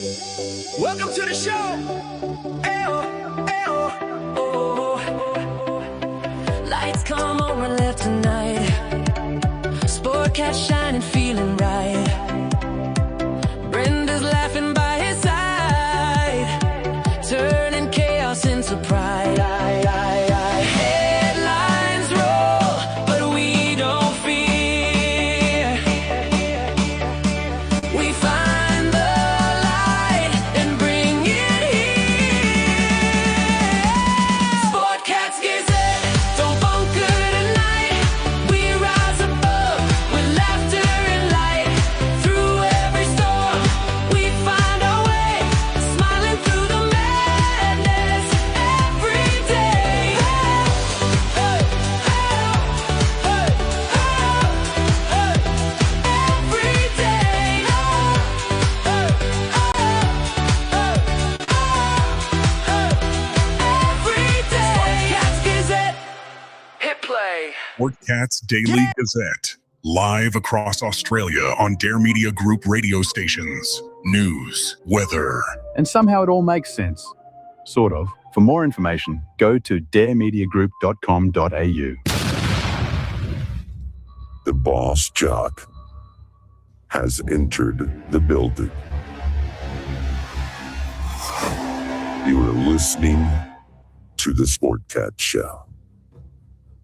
Welcome to the show. Ayo, ayo, oh. Lights come on, we're left tonight. Sportcat shining, feeling right. Brenda's laughing by his side, turning chaos into pride. Headlines roll, but we don't fear. We find the light and bring it here. Sportcat's Gazette, don't bunker tonight. We rise above with laughter and light. Through every storm, we find our way, smiling through the madness every day. Hey, hey, hey, hey, every day. Every day. Sportcat's Gazette, hit play. Sportcat's Daily Gazette, live across Australia on Dare Media Group radio stations. News, weather, And somehow it all makes sense. Sort of. For more information, go to daremediagroup.com.au. The boss jock has entered the building. You are listening to the Sportcat Show.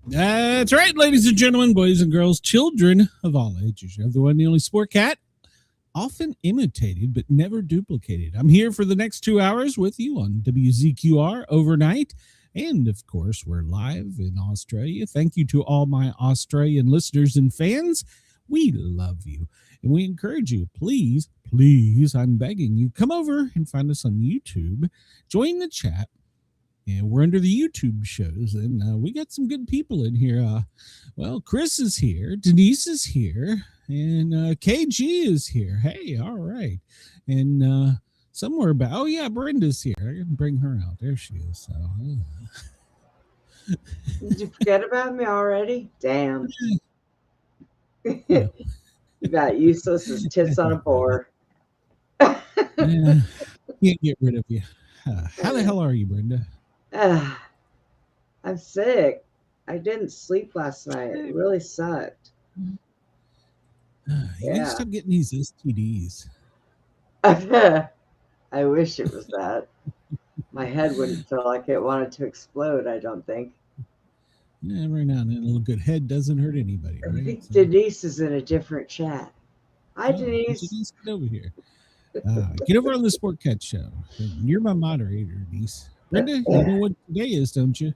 That's right, ladies and gentlemen, boys and girls, children of all ages. You have the one and only Sportcat, often imitated but never duplicated. I'm here for the next 2 hours with you on WZQR overnight. And, of course, we're live in Australia. Thank you to all my Australian listeners and fans. We love you. And we encourage you, please, I'm begging you, come over and find us on YouTube. Join the chat. Yeah, we're under the YouTube shows, and we got some good people in here. Well, Chris is here, Denise is here, and KG is here. Hey, all right. And somewhere about, oh, yeah, Brenda's here. I can bring her out. There she is. So, Did you forget about me already? Damn. Yeah. You got useless as tits on a boar. Yeah, can't get rid of you. How the hell are you, Brenda? I'm sick. I didn't sleep last night. It really sucked. You gotta stop getting these STDs. I wish it was that. My head wouldn't feel like it wanted to explode, I don't think. Yeah, every now and then a little good head doesn't hurt anybody, I right? think Denise is in a different chat. Hi, Denise. Denise, get over here. Get over on the Sportcat show. You're my moderator, Denise. Brenda, you know what today is, don't you?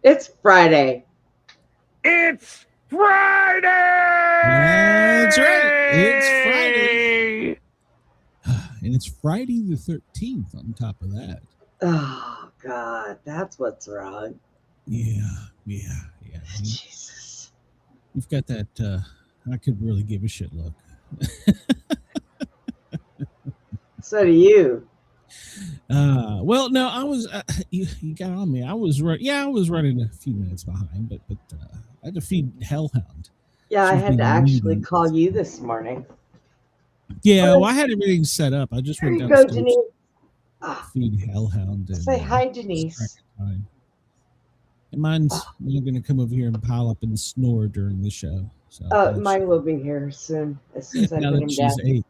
It's Friday. It's Friday! That's right. It's Friday. And it's Friday the 13th on top of that. Oh, God. That's what's wrong. Yeah. Jesus. You've got that, I could really give a shit look. So do you. Well, no, I was, you got on me. I was running a few minutes behind, but I had to feed Hellhound. Yeah, I She's had to been actually reading. call you this morning. Yeah, well, I had everything set up. I just There went you go, downstairs Denise. to feed Hellhound. And, Say hi, Denise. time. And mine's going to come over here and pile up and snore during the show. So Mine will be here soon, as soon as I now put that him she's down. 8.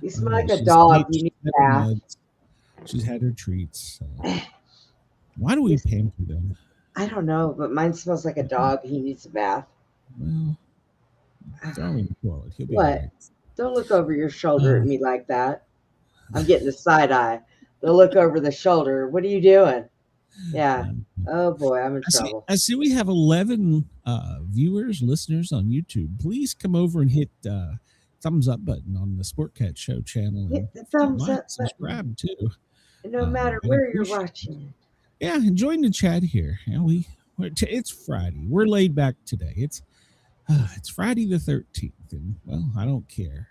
You smell like a She's dog. 8, You need she's a had her bath. meds, she's had her treats. So. Why do we pamper them? I don't know, but mine smells like a dog. He needs a bath. Well, throw him in the toilet. He'll be What? all right. Don't look over your shoulder at me like that. I'm getting the side eye. Don't look over the shoulder. What are you doing? Yeah. Oh, boy, I'm in trouble. I see we have 11 viewers, listeners on YouTube. Please come over and hit thumbs up button on the Sportcat Show channel. And Hit the thumbs up subscribe too. No matter I where you're appreciate watching. Yeah, and join the chat here. Yeah, it's Friday. We're laid back today. It's Friday the 13th, and well, I don't care.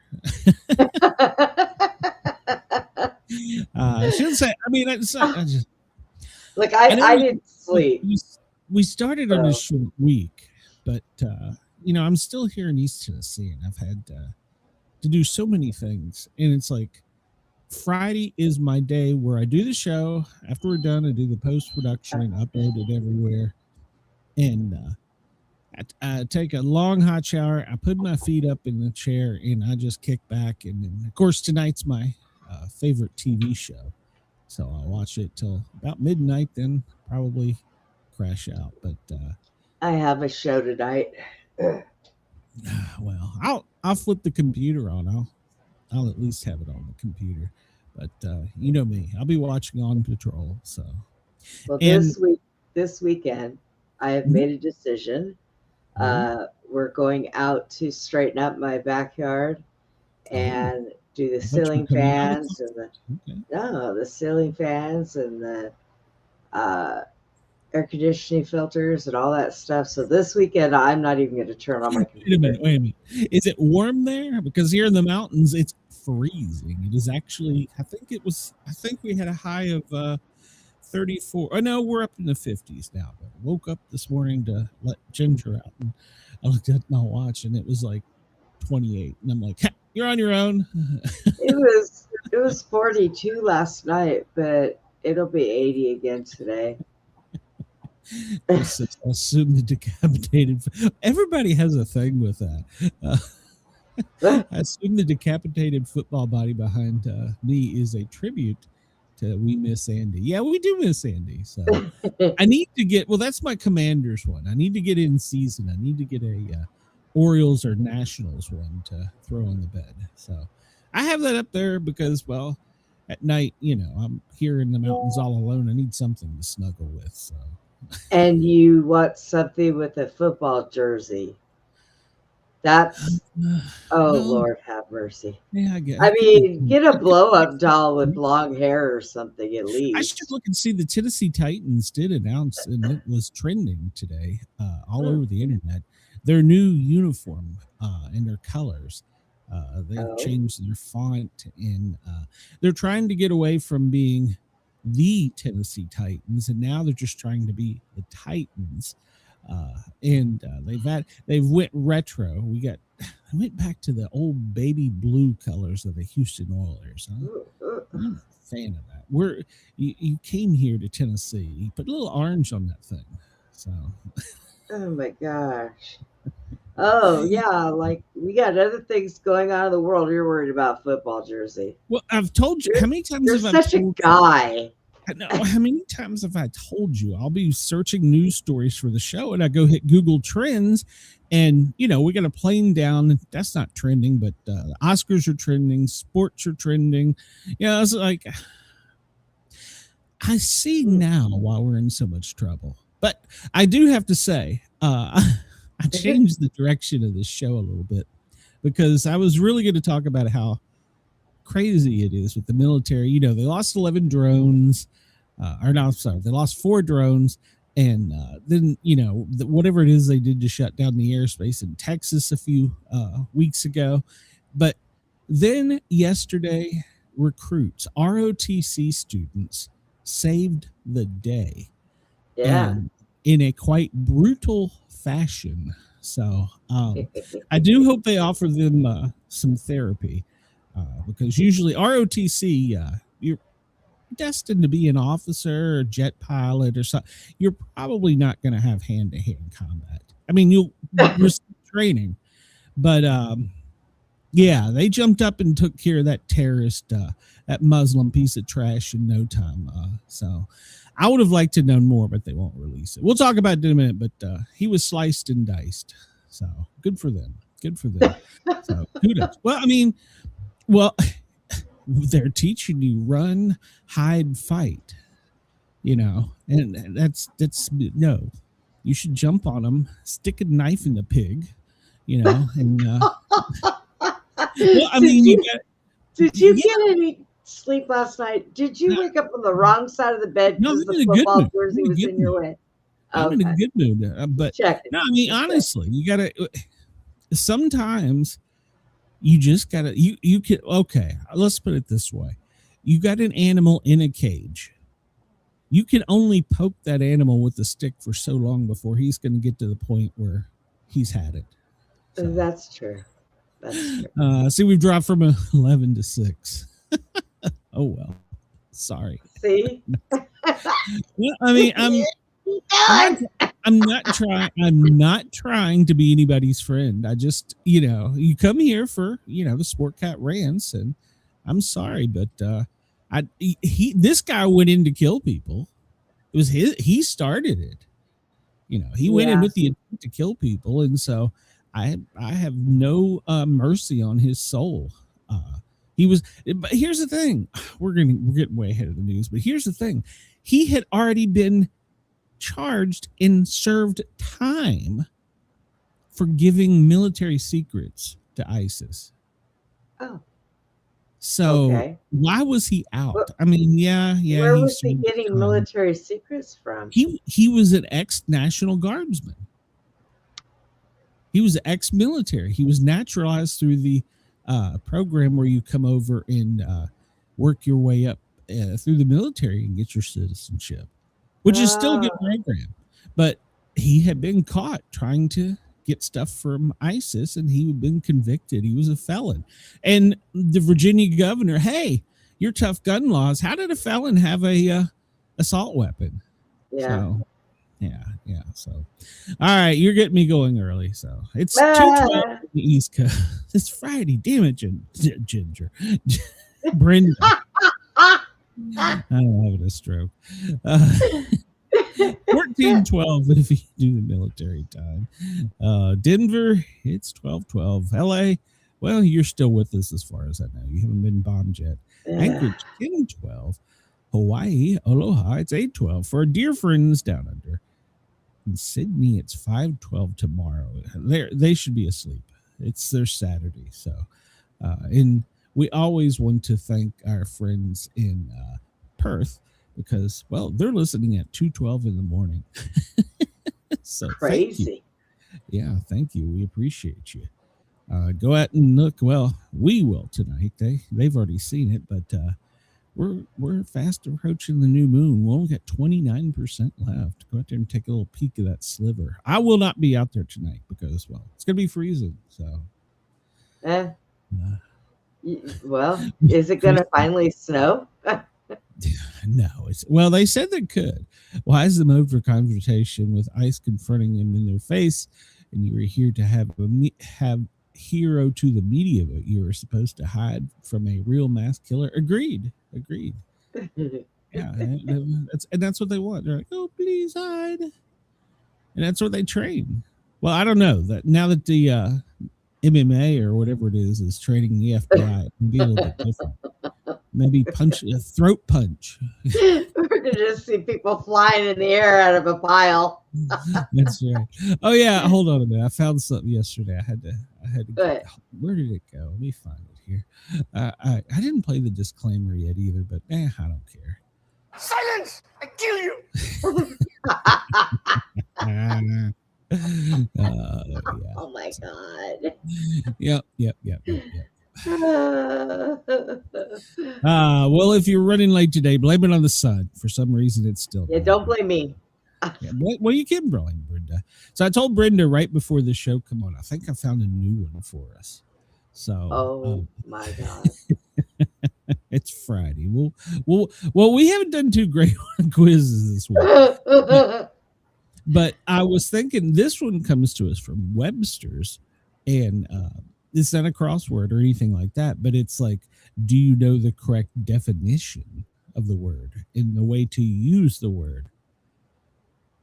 I shouldn't say. I mean, I just Look, I didn't sleep. We started on a short week, but I'm still here in East Tennessee, and I've had to do so many things. And it's like Friday is my day where I do the show. After we're done, I do the post-production and upload it everywhere. And I take a long hot shower. I put my feet up in the chair and I just kick back. And then, of course, tonight's my favorite TV show. So I'll watch it till about midnight, then probably crash out. But I have a show tonight. well, I'll flip the computer on. I'll at least have it on the computer. But you know me, I'll be watching On Patrol. So, Well, and this weekend, I have made a decision. We're going out to straighten up my backyard and do the ceiling fans and the ceiling fans and the air conditioning filters and all that stuff. So this weekend, I'm not even going to turn on my computer. Wait a minute. Is it warm there? Because here in the mountains, it's freezing. It is actually, I think we had a high of 34. Oh, no, we're up in the 50s now. But I woke up this morning to let Ginger out. And I looked at my watch and it was like 28. And I'm like, you're on your own. It was 42 last night, but it'll be 80 again today. Assume the decapitated. Everybody has a thing with that. I assume the decapitated football body behind me is a tribute to We Miss Andy. Yeah, we do miss Andy. So I need to get. Well, that's my Commanders one. I need to get in season. I need to get a Orioles or Nationals one to throw on the bed. So I have that up there because, well, at night, I'm here in the mountains all alone. I need something to snuggle with. So. And you want something with a football jersey. That's no. Lord have mercy. Yeah, I get. I mean, get a blow-up doll with long hair or something at least. I should look and see. The Tennessee Titans did announce, and it was trending today all over the internet, their new uniform and their colors. They've changed their font, and they're trying to get away from being the Tennessee Titans, and now they're just trying to be the Titans. And they've went retro. I went back to the old baby blue colors of the Houston Oilers. I'm a fan of that. You came here to Tennessee, you put a little orange on that thing. So, oh my gosh. Oh yeah, like we got other things going on in the world. You're worried about football jersey. Well, I've told you how many times. You're such a guy. No, how many times have I told you I'll be searching news stories for the show and I go hit Google Trends and, we got a plane down. That's not trending, but the Oscars are trending. Sports are trending. It's like I see now why we're in so much trouble. But I do have to say, I changed the direction of this show a little bit because I was really going to talk about how crazy it is with the military. They lost 11 drones, they lost 4 drones, and then whatever it is they did to shut down the airspace in Texas a few weeks ago. But then yesterday, recruits, ROTC students, saved the day, in a quite brutal fashion. So I do hope they offer them some therapy. Because usually ROTC, you're destined to be an officer or jet pilot or something. You're probably not going to have hand-to-hand combat. I mean, you'll receive training, but they jumped up and took care of that terrorist, that Muslim piece of trash in no time. So I would have liked to know more, but they won't release it. We'll talk about it in a minute, but he was sliced and diced. So good for them. So kudos. Well, they're teaching you run, hide, fight, and that's no, you should jump on them, stick a knife in the pig, and did you get any sleep last night? Did you wake up on the wrong side of the bed because the football jersey was in your way? I'm in a good mood, but honestly, you gotta sometimes. You just gotta, you can, okay, let's put it this way. You got an animal in a cage. You can only poke that animal with a stick for so long before he's going to get to the point where he's had it. So, that's true. That's true. See, we've dropped from 11 to 6. Oh well, sorry. See? Well, I mean, I'm not trying to be anybody's friend. I just, you come here for, the Sportcat Rants, and I'm sorry, but this guy went in to kill people. It was he started it. He went in with the intent to kill people, and so I have no mercy on his soul. But here's the thing: we're getting way ahead of the news. But here's the thing: he had already been charged and served time for giving military secrets to ISIS. Oh. So why was he out? Well, I mean, where was he getting military secrets from? He was an ex-National Guardsman. He was ex-military. He was naturalized through the program where you come over and work your way up through the military and get your citizenship, which is still a good program. But he had been caught trying to get stuff from ISIS, and he had been convicted. He was a felon. And the Virginia governor, hey, your tough gun laws, how did a felon have a assault weapon? Yeah. So, yeah. So, all right, you're getting me going early. So it's 2:12 on the East Coast. It's Friday. Damn it, Ginger. Brenda. I'm having a stroke. 14:12 if you do the military time. Denver, it's 12:12. LA, well, you're still with us as far as I know. You haven't been bombed yet. Anchorage, 10:12. Hawaii, aloha, it's 8:12 for our dear friends down under. In Sydney, it's 5:12 tomorrow. They should be asleep. It's their Saturday. So, and we always want to thank our friends in Perth because, well, they're listening at 2:12 in the morning. So crazy. Thank you. We appreciate you. Go out and look. Well, we will tonight. They've already seen it, but we're fast approaching the new moon. We only got 29% left. Go out there and take a little peek of that sliver. I will not be out there tonight because, well, it's going to be freezing. So, well, is it going to finally snow? No, they said they could. Why is the mode for confrontation with ice confronting them in their face? And you were here to have hero to the media, but you were supposed to hide from a real mass killer. Agreed. Yeah, that's what they want. They're like, oh, please hide, and that's what they train. Well, I don't know that now that the MMA or whatever it is training the FBI, it can be a little bit different. Maybe a throat punch. We're gonna just see people flying in the air out of a pile. That's right. Oh yeah, hold on a minute. I found something yesterday. I had to where did it go? Let me find it here. I didn't play the disclaimer yet either, but I don't care. Silence! I kill you! Yeah. Oh my god. Yep. Well, if you're running late today, blame it on the sun. For some reason, it's still. Yeah, don't blame me. Well, you can blame Brenda. So I told Brenda right before the show, come on, I think I found a new one for us. So. My God. It's Friday. Well, we haven't done too great quizzes this week. But I was thinking this one comes to us from Webster's, and it's not a crossword or anything like that, but it's like, do you know the correct definition of the word and the way to use the word?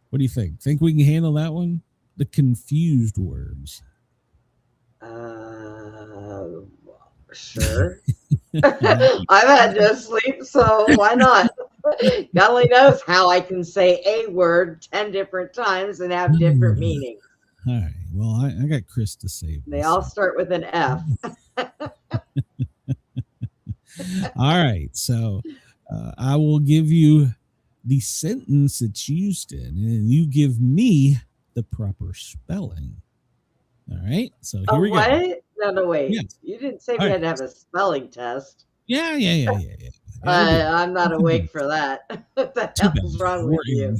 What do you think? Think we can handle that one? The confused words. Sure. I've had no sleep, so why not? God only knows how I can say a word 10 different times and have different meanings. All right. Well, I got Chris to save. They all start with an F. All right. So I will give you the sentence it's used in, and you give me the proper spelling. All right. So here we go. No, wait. Yes. You didn't say we had to have a spelling test. Yeah. I'm not awake for that. What the hell's wrong with you?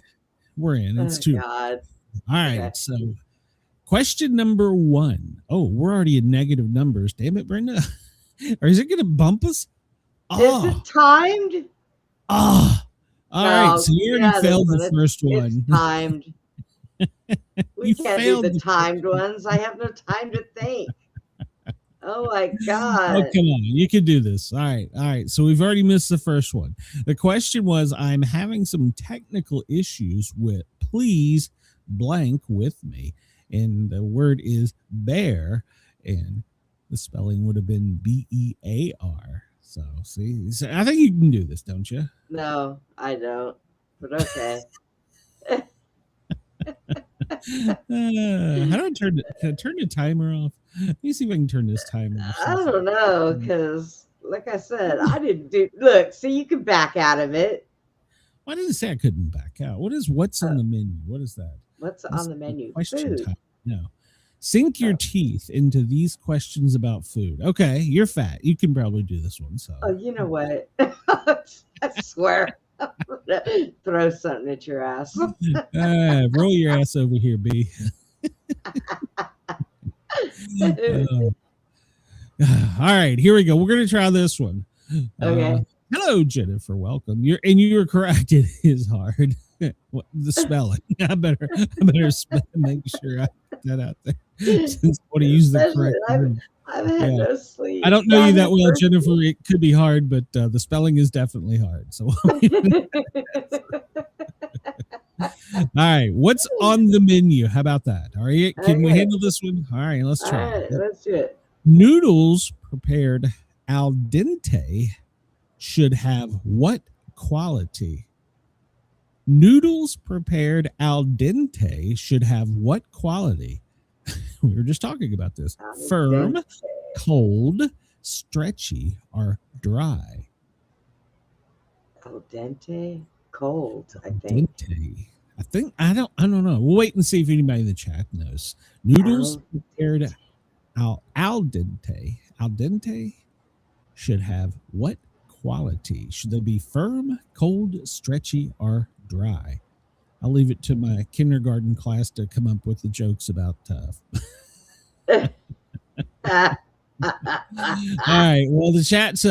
We're in. It's too. God. All right. Okay. So Question number 1. Oh, we're already in negative numbers. Damn it, Brenda. Or is it going to bump us? Is it timed? All right. No, So you already failed the first one. It's timed. We You can't do failed the the timed ones. I have no time to think. Oh my God. Oh, come on. You can do this. All right. So we've already missed the first one. The question was, I'm having some technical issues with, please blank with me. And the word is bear. And the spelling would have been B-E-A-R. So see, I think you can do this, don't you? No, I don't. But okay. How do I turn the timer off? Let me see if I can turn this timer off. I don't know, because like I said, I didn't do. Look, see, you can back out of it. Why did it say I couldn't back out? What's on the menu? What is that? What's on the menu? Question Food. time. No. Sink your teeth into these questions about food. Okay, you're fat. You can probably do this one. So. Oh, you know what? I swear. I'm gonna throw something at your ass. Roll your ass over here, B. All right, here we go. We're gonna try this one. Okay. Hello, Jennifer. Welcome. You were correct. It is hard. The spelling. I better make sure I put that out there. Since I want to use the correct word. I've had no sleep. I don't know you that well, Jennifer. It could be hard, but the spelling is definitely hard. So, all right, what's on the menu? How about that? All right, can we handle this one? All right, let's try. All right, let's do it. Noodles prepared al dente should have what quality? Noodles prepared al dente should have what quality? We were just talking about this. Firm, cold, stretchy, or dry. Al dente, cold, I think. Dente. I don't know. We'll wait and see if anybody in the chat knows. Noodles prepared al dente. Al dente should have what quality? Should they be firm, cold, stretchy, or dry? I'll leave it to my kindergarten class to come up with the jokes about tough. All right. Well, the chat's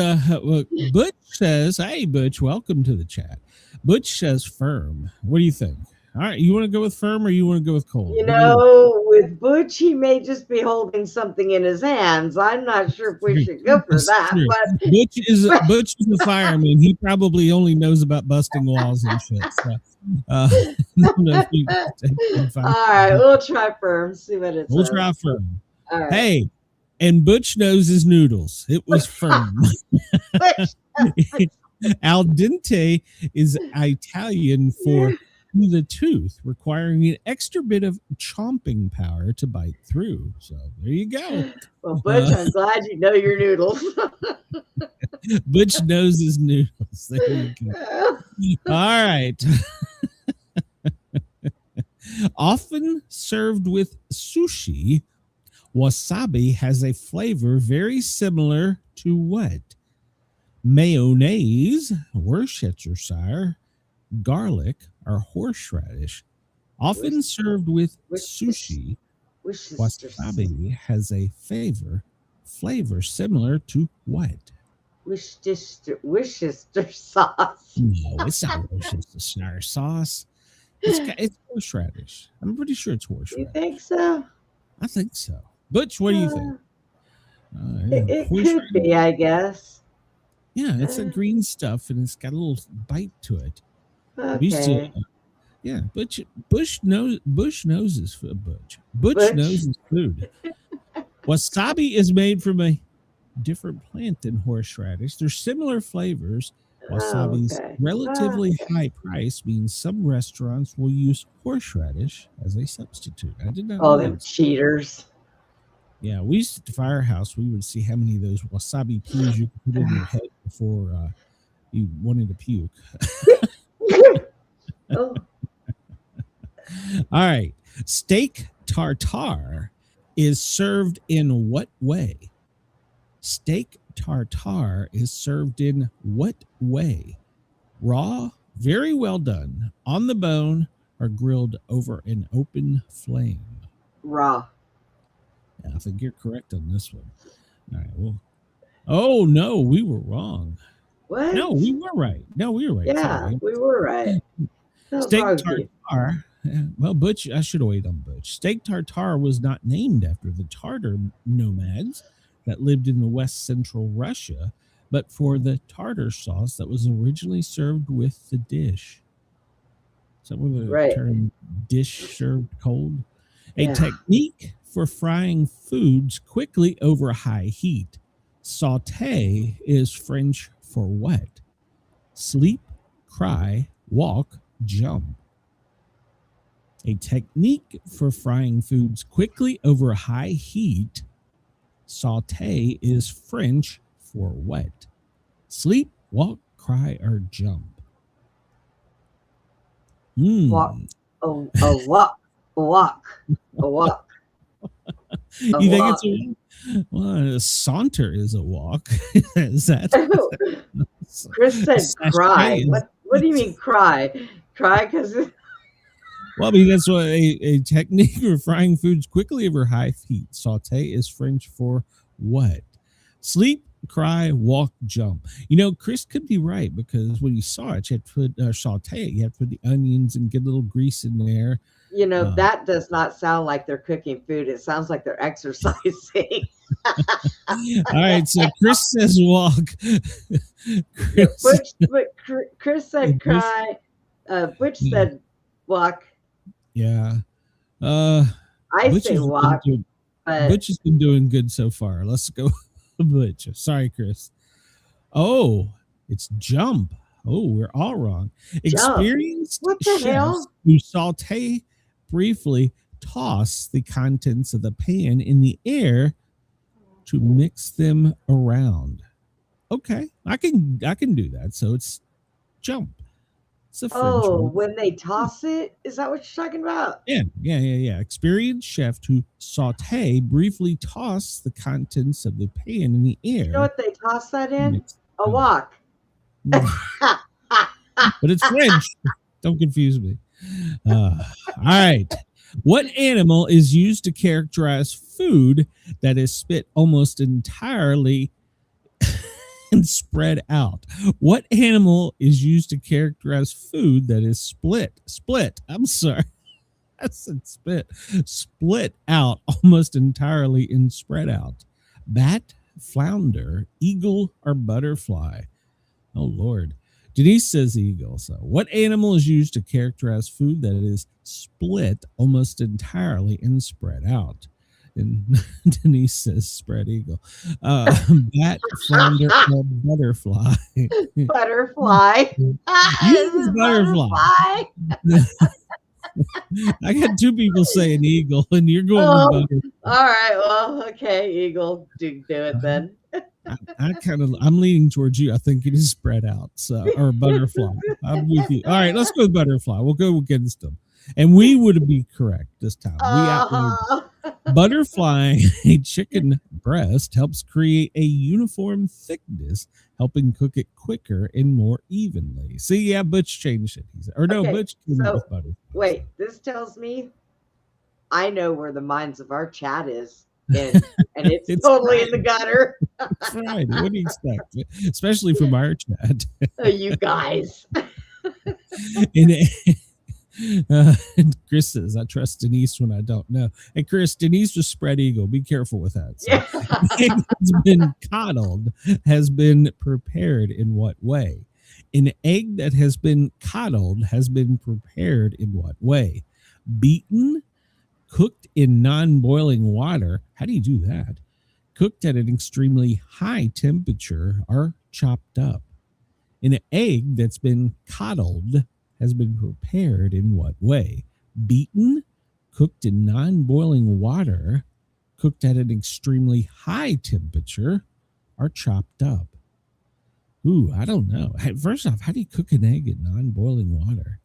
Butch says, "Hey, Butch, welcome to the chat." Butch says firm. What do you think? All right, you want to go with firm or you want to go with cold? You know, with Butch, he may just be holding something in his hands. I'm not sure if we should go for that. But Butch is a fireman. He probably only knows about busting walls and shit. So, all right, we'll try firm. See what it's. We'll try firm. All right. Hey, and Butch knows his noodles. It was firm. Al dente is Italian for to the tooth, requiring an extra bit of chomping power to bite through. So there you go. Well, Butch, I'm glad you know your noodles. Butch knows his noodles. There you go. All right. Often served with sushi, wasabi has a flavor very similar to what? Mayonnaise, Worcestershire, garlic, or horseradish. Often served with sushi, wasabi has a flavor similar to what? Worcester sauce. No, it's not Worcestershire sauce. It's horseradish. I'm pretty sure it's horseradish. You think so? I think so. Butch, what do you think? It could be, I guess. Yeah, it's a green stuff, and it's got a little bite to it. Okay. Bush knows his food. Butch knows his food. Wasabi is made from a different plant than horseradish. There's similar flavors. Wasabi's relatively high price means some restaurants will use horseradish as a substitute. I did not know. Them cheaters. Yeah, we used to Firehouse. We would see how many of those wasabi peas you could put in your head before you wanted to puke. Oh. All right. Steak tartare is served in what way? Steak tartare is served in what way? Raw, very well done, on the bone, or grilled over an open flame? Raw. Yeah, I think you're correct on this one. All right. Well, oh no, we were wrong. What? No, we were right. No, we were right. Yeah, Sorry. we were right. What's Steak wrong with you? tartare. Well, Butch, I should have waited on Butch. Steak tartare was not named after the Tartar nomads that lived in the west central Russia, but for the tartar sauce that was originally served with the dish. Is that where the Right. term dish served cold? Yeah. A technique for frying foods quickly over high heat. Saute is French for what? Sleep, cry, walk, jump. A technique for frying foods quickly over high heat. Saute is French for what? Sleep, walk, cry, or jump. Walk. A walk. A walk. A walk. A You think walk. it's a saunter is a walk? Is that? Chris said Sashay cry. is- What do you mean cry? Cry because Well, I mean, that's what a technique for frying foods quickly over high heat. Saute is French for what? Sleep, cry, walk, jump. You know, Chris could be right because when you saw it, you had to put saute it. You have to put the onions and get a little grease in there. that does not sound like they're cooking food. It sounds like they're exercising. All right, so Chris says walk. Chris said cry. Butch said walk. Yeah. I Butch say has been walk. doing- But Butch has been doing good so far. Let's go, Butch. Sorry, Chris. Oh, it's jump. Oh, we're all wrong. Experienced What the hell? chefs who saute briefly toss the contents of the pan in the air to mix them around. Okay, I can do that. So it's jump. It's a French word. when they toss it, is that what you're talking about? Yeah. Experienced chef who saute briefly toss the contents of the pan in the air. You know what they toss that in? Mix- A walk. But it's French. Don't confuse me. All right. What animal is used to characterize food that is spit almost entirely and spread out? What animal is used to characterize food that is split? I'm sorry. I said spit. Split out almost entirely and spread out. Bat, flounder, eagle, or butterfly? Oh, Lord. Denise says eagle. So, what animal is used to characterize food that is split almost entirely and spread out? And Denise says spread eagle. Bat, flounder, or butterfly? Butterfly. Use butterfly. I got two people saying eagle, and you're going with butterfly. All right. Well, okay. Eagle, do it then. I'm leaning towards you. I think it is spread out. So, or butterfly. I'm with you. All right, let's go with butterfly. We'll go against them. And we would be correct this time. Butterfly, a chicken breast, helps create a uniform thickness, helping cook it quicker and more evenly. See, yeah, Butch changed it. Okay, Butch came up so- with butterfly. Wait, this tells me I know where the minds of our chat is. And it's, It's totally fine. in the gutter. Friday. What do you expect? Especially from our chat. You guys. And Chris says, I trust Denise when I don't know. And Chris, Denise was spread eagle. Be careful with that. So, egg that's been coddled has been prepared in what way? An egg that has been coddled has been prepared in what way? Beaten, cooked in non-boiling water. How do you do that? Cooked at an extremely high temperature, or chopped up. An egg that's been coddled has been prepared in what way? Beaten, cooked in non-boiling water, cooked at an extremely high temperature, or chopped up. Ooh, I don't know. First off, how do you cook an egg in non-boiling water?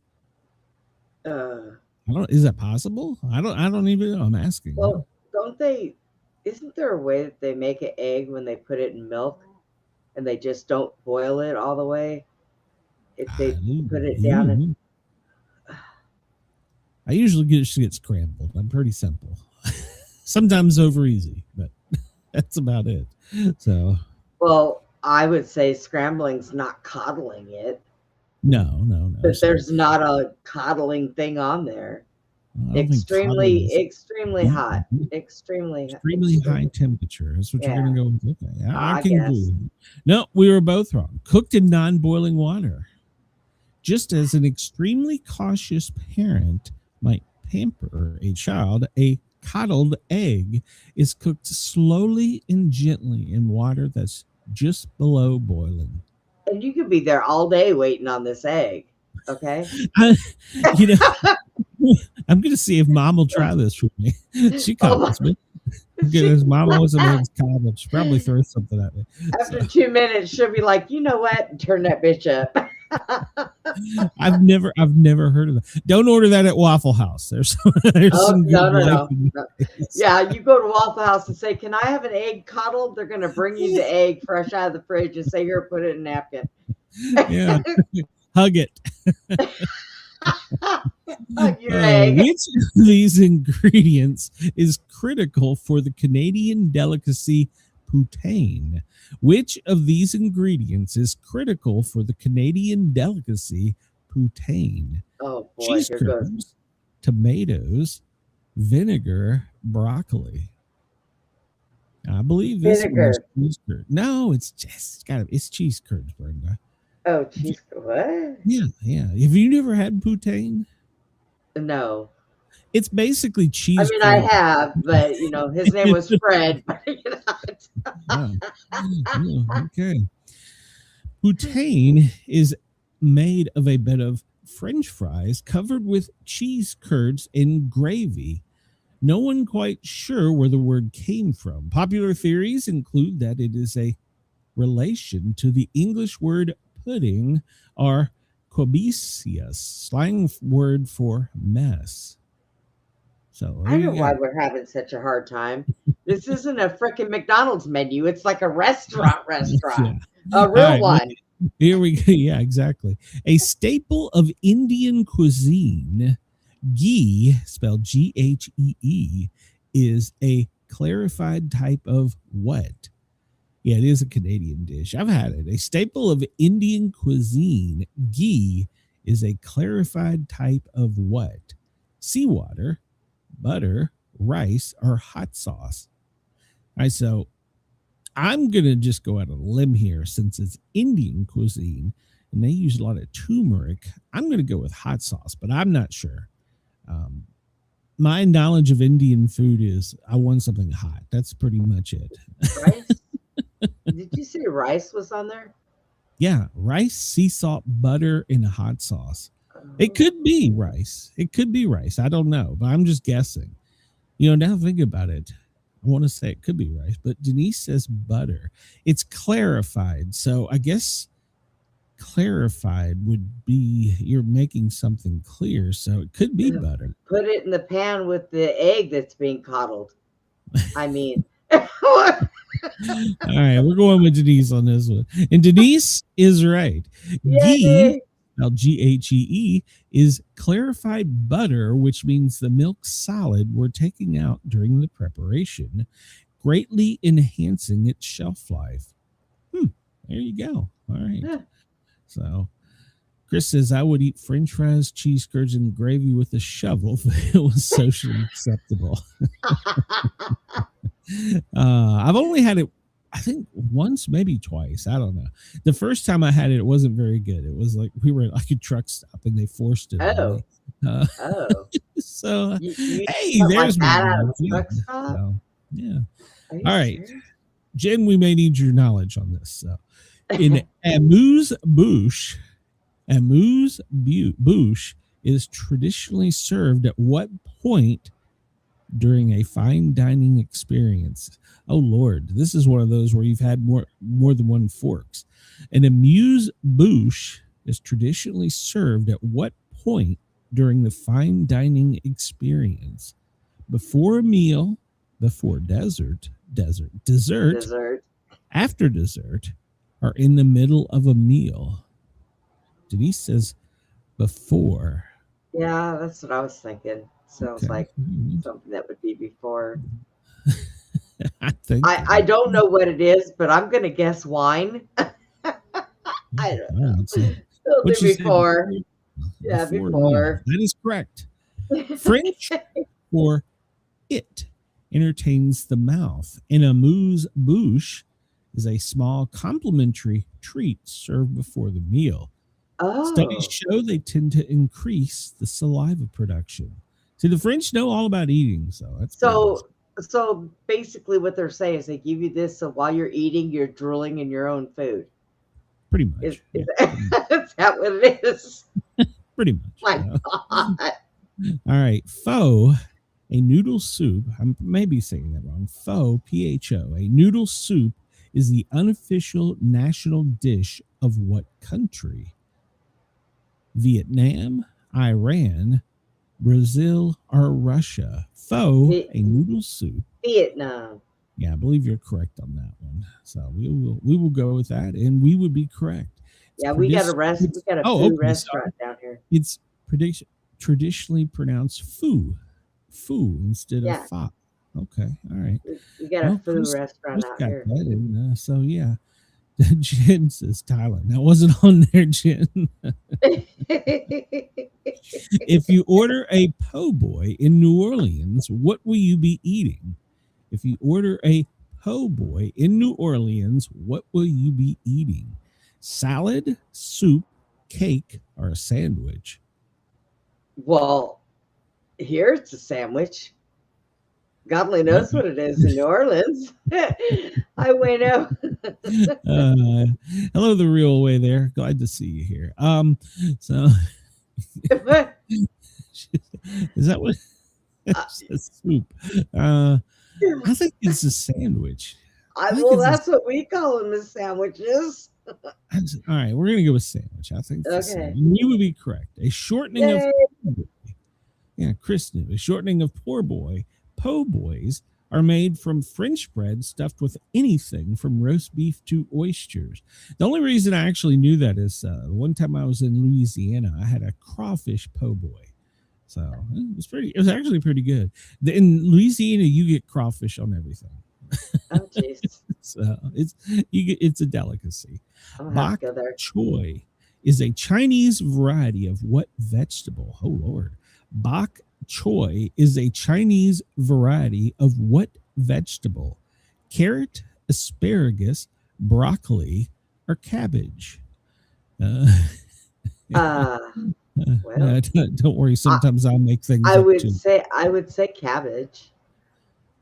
Is that possible? I don't even know. I'm asking. Well, isn't there a way that they make an egg when they put it in milk and they just don't boil it all the way? If they put it down I usually just get scrambled. I'm pretty simple. Sometimes over easy, but that's about it. So Well, I would say scrambling's not coddling it. no. But there's not a coddling thing on there. Extremely hot. Extremely high temperature. That's what you're going to go with. Okay. I can guess. agree. No, we were both wrong. Cooked in non-boiling water. Just as an extremely cautious parent might pamper a child, a coddled egg is cooked slowly and gently in water that's just below boiling. And you could be there all day waiting on this egg. Okay. You know, I'm going to see if Mom will try this for me. She coddles me. Goodness, Mama wants to make coddle. She probably throws something at me. After 2 minutes, she'll be like, you know what? Turn that bitch up. I've never heard of that. Don't order that at Waffle House. There's some good no. Yeah, you go to Waffle House and say, "Can I have an egg coddled?" They're going to bring you the egg fresh out of the fridge and say, "Here, put it in a napkin." Yeah, hug it. Your egg. Which of these ingredients is critical for the Canadian delicacy poutine? Which of these ingredients is critical for the Canadian delicacy poutine? Oh boy, Cheese curds, tomatoes, vinegar, broccoli. I believe this one is cheese curd. No, it's cheese curds, Brenda. Oh, cheese curd. What? Yeah. Have you never had poutine? No. It's basically cheese. I mean, I have, but his name was Fred. Okay. Poutine is made of a bed of French fries covered with cheese curds and gravy. No one quite sure where the word came from. Popular theories include that it is a relation to the English word pudding, or quabicius, slang word for mess. So I don't know why we're having such a hard time. This isn't a freaking McDonald's menu. It's like a restaurant. Yeah. A real one. Here we go. Yeah, exactly. A staple of Indian cuisine, ghee, spelled Ghee, is a clarified type of what? Yeah, it is a Canadian dish. I've had it. A staple of Indian cuisine, ghee, is a clarified type of what? Seawater, butter, rice, or hot sauce. All right, so I'm going to just go out on a limb here since it's Indian cuisine and they use a lot of turmeric. I'm going to go with hot sauce, but I'm not sure. My knowledge of Indian food is I want something hot. That's pretty much it. Rice? Did you say rice was on there? Yeah, rice, sea salt, butter, and hot sauce. It could be rice. I don't know, but I'm just guessing. Now think about it. I want to say it could be rice, but Denise says butter. It's clarified. So I guess clarified would be you're making something clear. So it could be butter. Put it in the pan with the egg that's being coddled. I mean, all right, we're going with Denise on this one. And Denise is right. Ghee, spelled Ghee, is clarified butter, which means the milk solid we're taking out during the preparation, greatly enhancing its shelf life. There you go. All right. Yeah. So Chris says, I would eat French fries, cheese curds, and gravy with a shovel if it was socially acceptable. I've only had it, I think, once, maybe twice. I don't know. The first time I had it, it wasn't very good. It was like we were at like a truck stop and they forced it. So, hey, there's my truck stop. So, yeah. All right, serious? Jen, we may need your knowledge on this. So, in amuse-bouche is traditionally served at what point during a fine dining experience? Oh Lord, this is one of those where you've had more than one forks. An amuse-bouche is traditionally served at what point during the fine dining experience? Before a meal, before dessert, after dessert, or in the middle of a meal? Denise says before. Yeah, that's what I was thinking. Sounds like something that would be before. think I don't know what it is, but I'm going to guess wine. I don't know. It'll What'd do you say before. Yeah, before. That is correct. French for it entertains the mouth, and amuse-bouche is a small complimentary treat served before the meal. Oh. Studies show they tend to increase the saliva production. See, the French know all about eating, so that's so basically what they're saying is they give you this, so while you're eating, you're drooling in your own food. pretty much. Is that what it is? Pretty much. My God. All right, pho, a noodle soup. I may be saying that wrong. Pho, P-H-O, a noodle soup is the unofficial national dish of what country? Vietnam, Iran, Brazil, or Russia? Pho, a noodle soup. Vietnam. Yeah, I believe you're correct on that one. So we will go with that, and we would be correct. Yeah, we got a food restaurant down here. It's traditionally pronounced foo instead of fa. Okay, all right. We got a food restaurant out here. And, so yeah, Jen says Thailand. That wasn't on there, Jen. If you order a po' boy in New Orleans, what will you be eating? If you order a po' boy in New Orleans, what will you be eating? Salad, soup, cake, or a sandwich? Well, here it's a sandwich. God only knows what it is in New Orleans. I went out. Hello, the real way there. Glad to see you here. So is that what? Soup. I think it's a sandwich. That's what we call them, as sandwiches. All right, we're gonna go with sandwich. I think. Okay. You would be correct. A shortening of poor boy. Yeah, Chris knew. A shortening of poor boy. Po' boys are made from French bread stuffed with anything from roast beef to oysters. The only reason I actually knew that is one time I was in Louisiana, I had a crawfish po' boy. So it was actually pretty good. In Louisiana, you get crawfish on everything. Oh, jeez. So it's a delicacy. Bok go there. choy is a Chinese variety of what vegetable? Oh Lord. Bok choy is a Chinese variety of what vegetable? Carrot, asparagus, broccoli, or cabbage? Well, don't worry. Sometimes I'll make things. I would say cabbage.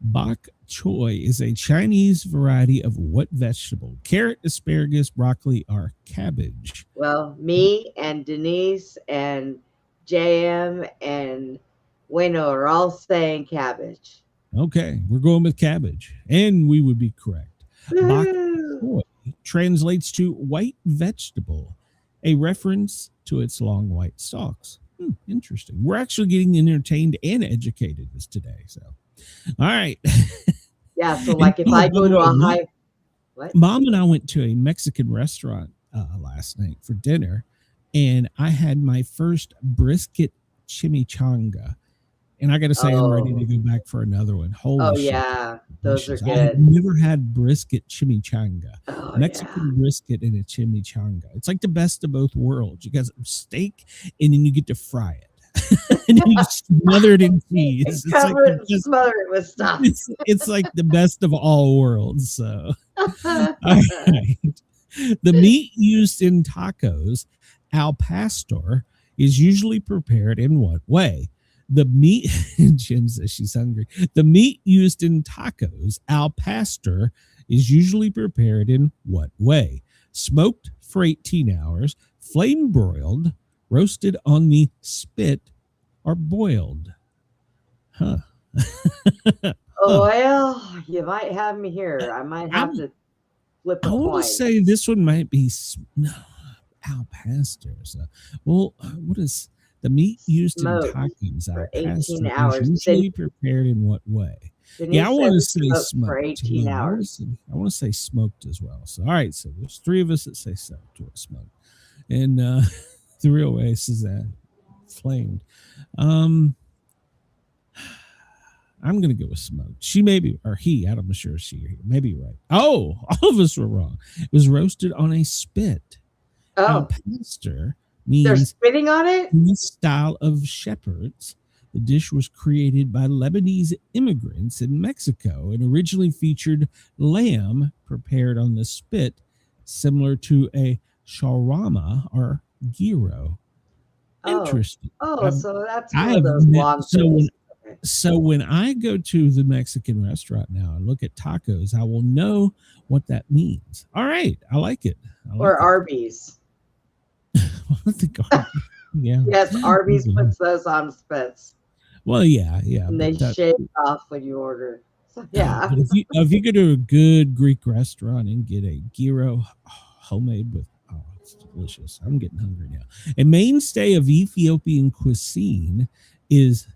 Bok choy is a Chinese variety of what vegetable? Carrot, asparagus, broccoli, or cabbage? Well, me and Denise and JM and Wayno are all saying cabbage. Okay, we're going with cabbage, and we would be correct. Bok choy translates to white vegetable, a reference to its long white stalks. Interesting. We're actually getting entertained and educated this today. So, all right. Yeah. So, like, if I go to a Mom and I went to a Mexican restaurant last night for dinner, and I had my first brisket chimichanga. And I got to say, I'm ready to go back for another one. Holy shit. Yeah. Those are good. I've never had brisket chimichanga. Oh, Mexican brisket and a chimichanga. It's like the best of both worlds. You got steak, and then you get to fry it. And then you smother it in cheese. Smother it with stuff. It's like the best of all worlds. So, all right. The meat used in tacos, al pastor, is usually prepared in what way? The meat, Jen says she's hungry. The meat used in tacos, al pastor, is usually prepared in what way? Smoked for 18 hours, flame broiled, roasted on the spit, or boiled? Huh. Well, you might have me here. I might have to flip a coin. I want to say this one might be al pastor. So, well, what is the meat used smoked in tacos for 18 hours? Usually prepared in what way? Denise, I want to say smoked for 18 hours. I want to say smoked as well. So, all right. So there's three of us that say smoked or smoked, and the real way is that flamed. I'm going to go with smoked. She may be, or he, I'm sure she, maybe right. Oh, all of us were wrong. It was roasted on a spit. Oh, Pastor they're means spitting on it? in the style of shepherds. The dish was created by Lebanese immigrants in Mexico and originally featured lamb prepared on the spit, similar to a shawarma or gyro. Interesting. So that's one of those long things. So when I go to the Mexican restaurant now and look at tacos, I will know what that means. All right. I like it. Or Arby's. Yeah. Yes, Arby's puts those on spits. Well, yeah. And they shave off when you order. So, yeah. But if you go to a good Greek restaurant and get a gyro homemade with, it's delicious. I'm getting hungry now. A mainstay of Ethiopian cuisine is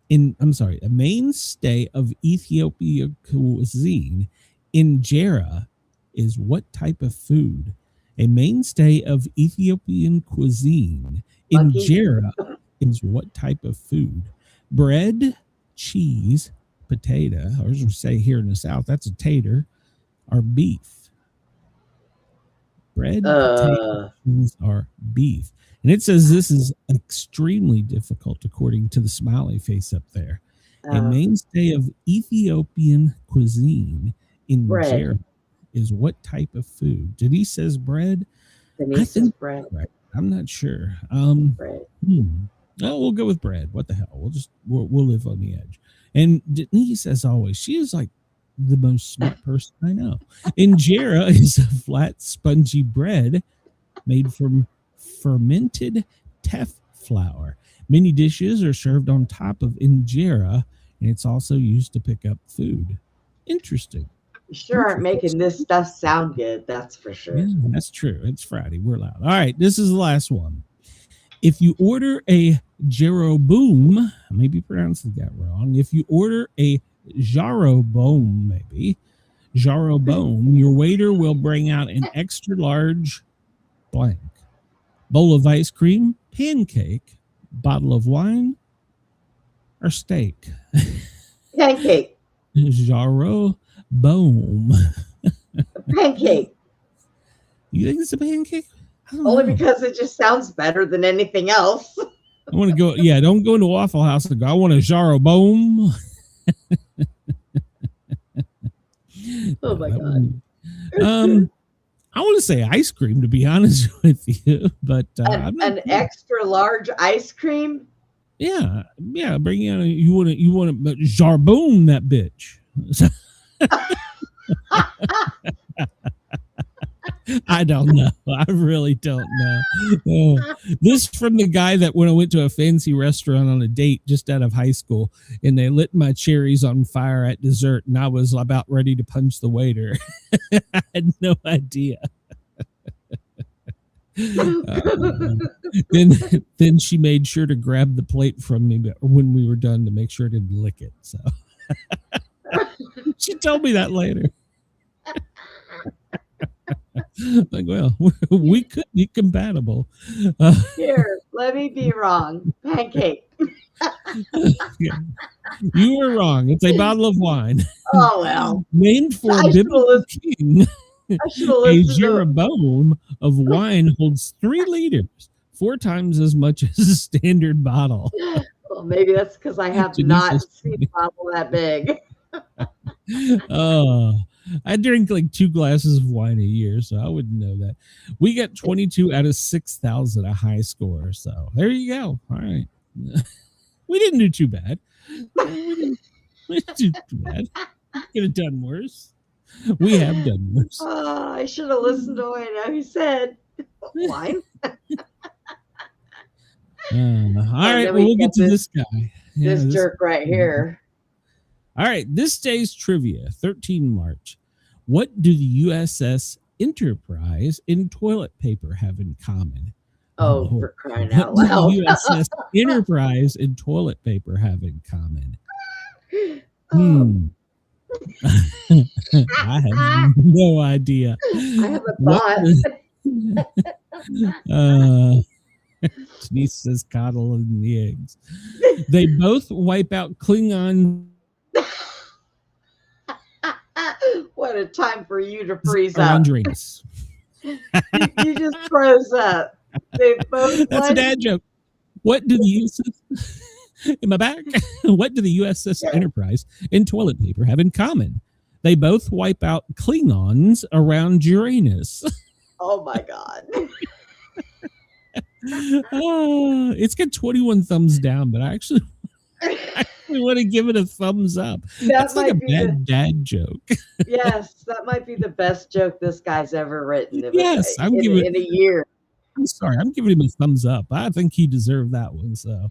a mainstay of Ethiopian cuisine, injera is what type of food? A mainstay of Ethiopian cuisine, injera is what type of food? Bread, cheese, potato, or as we say here in the South, that's a tater, or beef. Bread, potato, cheese, or beef. And it says this is extremely difficult, according to the smiley face up there. A mainstay of Ethiopian cuisine, injera is what type of food? Denise says bread. Denise says bread. Right. I'm not sure. Bread. Oh, we'll go with bread. What the hell? We'll live on the edge. And Denise, as always, she is like the most smart person I know. Injera is a flat, spongy bread made from fermented teff flour. Many dishes are served on top of injera, and it's also used to pick up food. Interesting. You sure aren't making this stuff sound good, that's for sure. Yeah, that's true. It's Friday. We're loud. All right, this is the last one. If you order a Jeroboam, I may be pronouncing that wrong. If you order a Jeroboam, your waiter will bring out an extra large blank. Bowl of ice cream, pancake, bottle of wine, or steak. Pancake. Jeroboam. Pancake. You think it's a pancake? Only because it just sounds better than anything else. I want to go. Yeah, don't go into Waffle House and go, I want a Jeroboam. Oh my God. I want to say ice cream, to be honest with you, but an extra large ice cream. Yeah. Bring out you want to Jeroboam that bitch. I don't know. I really don't know. This from the guy that when I went to a fancy restaurant on a date just out of high school, and they lit my cherries on fire at dessert, and I was about ready to punch the waiter. I had no idea. Then she made sure to grab the plate from me when we were done to make sure I didn't lick it. So she told me that later. Like, well, we could be compatible. Here, let me be wrong. Pancake. Yeah. You were wrong. It's a bottle of wine. Oh, well. Named for a biblical king. A Jeroboam of wine holds 3 liters, 4 times as much as a standard bottle. Well, maybe that's because I have not seen a bottle that big. Oh, I drink like 2 glasses of wine a year, so I wouldn't know that. We got 22 out of 6,000, a high score. So there you go. All right. We didn't do too bad. We didn't do too bad. Could have done worse. We have done worse. Oh, I should have listened to what he said. Wine? All right. Well, we'll get to this guy. This jerk right here. All right, this day's trivia, 13 March. What do the USS Enterprise and toilet paper have in common? Oh, for crying out loud. What do the USS Enterprise and toilet paper have in common? I have no idea. I have a thought. Denise says coddle and the eggs. They both wipe out Klingon What a time for you to freeze Or up. Andreas. You just froze up. They both That's a dad joke. What do the USS in my back? What do the USS Enterprise and toilet paper have in common? They both wipe out Klingons around Uranus. Oh my God. It's got 21 thumbs down, but I actually want to give it a thumbs up. That's like a bad dad joke. Yes, that might be the best joke this guy's ever written. Yes, I would give it in a year. I'm sorry, I'm giving him a thumbs up. I think he deserved that one. So,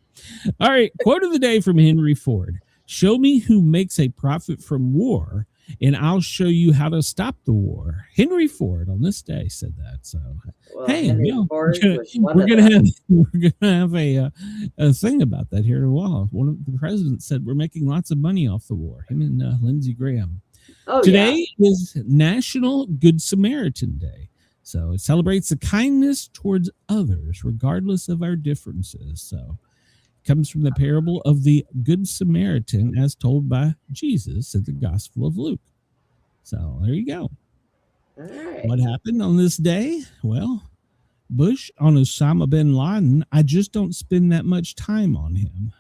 all right, quote of the day from Henry Ford: "Show me who makes a profit from war, and I'll show you how to stop the war." Henry Ford on this day said that. So, Well, hey, Henry you know, Ford was one we're of gonna them. have a thing about that here in a while. One of the presidents said we're making lots of money off the war. Him and Lindsey Graham. Oh, Today is National Good Samaritan Day. So it celebrates the kindness towards others, regardless of our differences. So it comes from the parable of the Good Samaritan as told by Jesus in the Gospel of Luke. So there you go. All right. What happened on this day? Well, Bush on Osama bin Laden. I just don't spend that much time on him.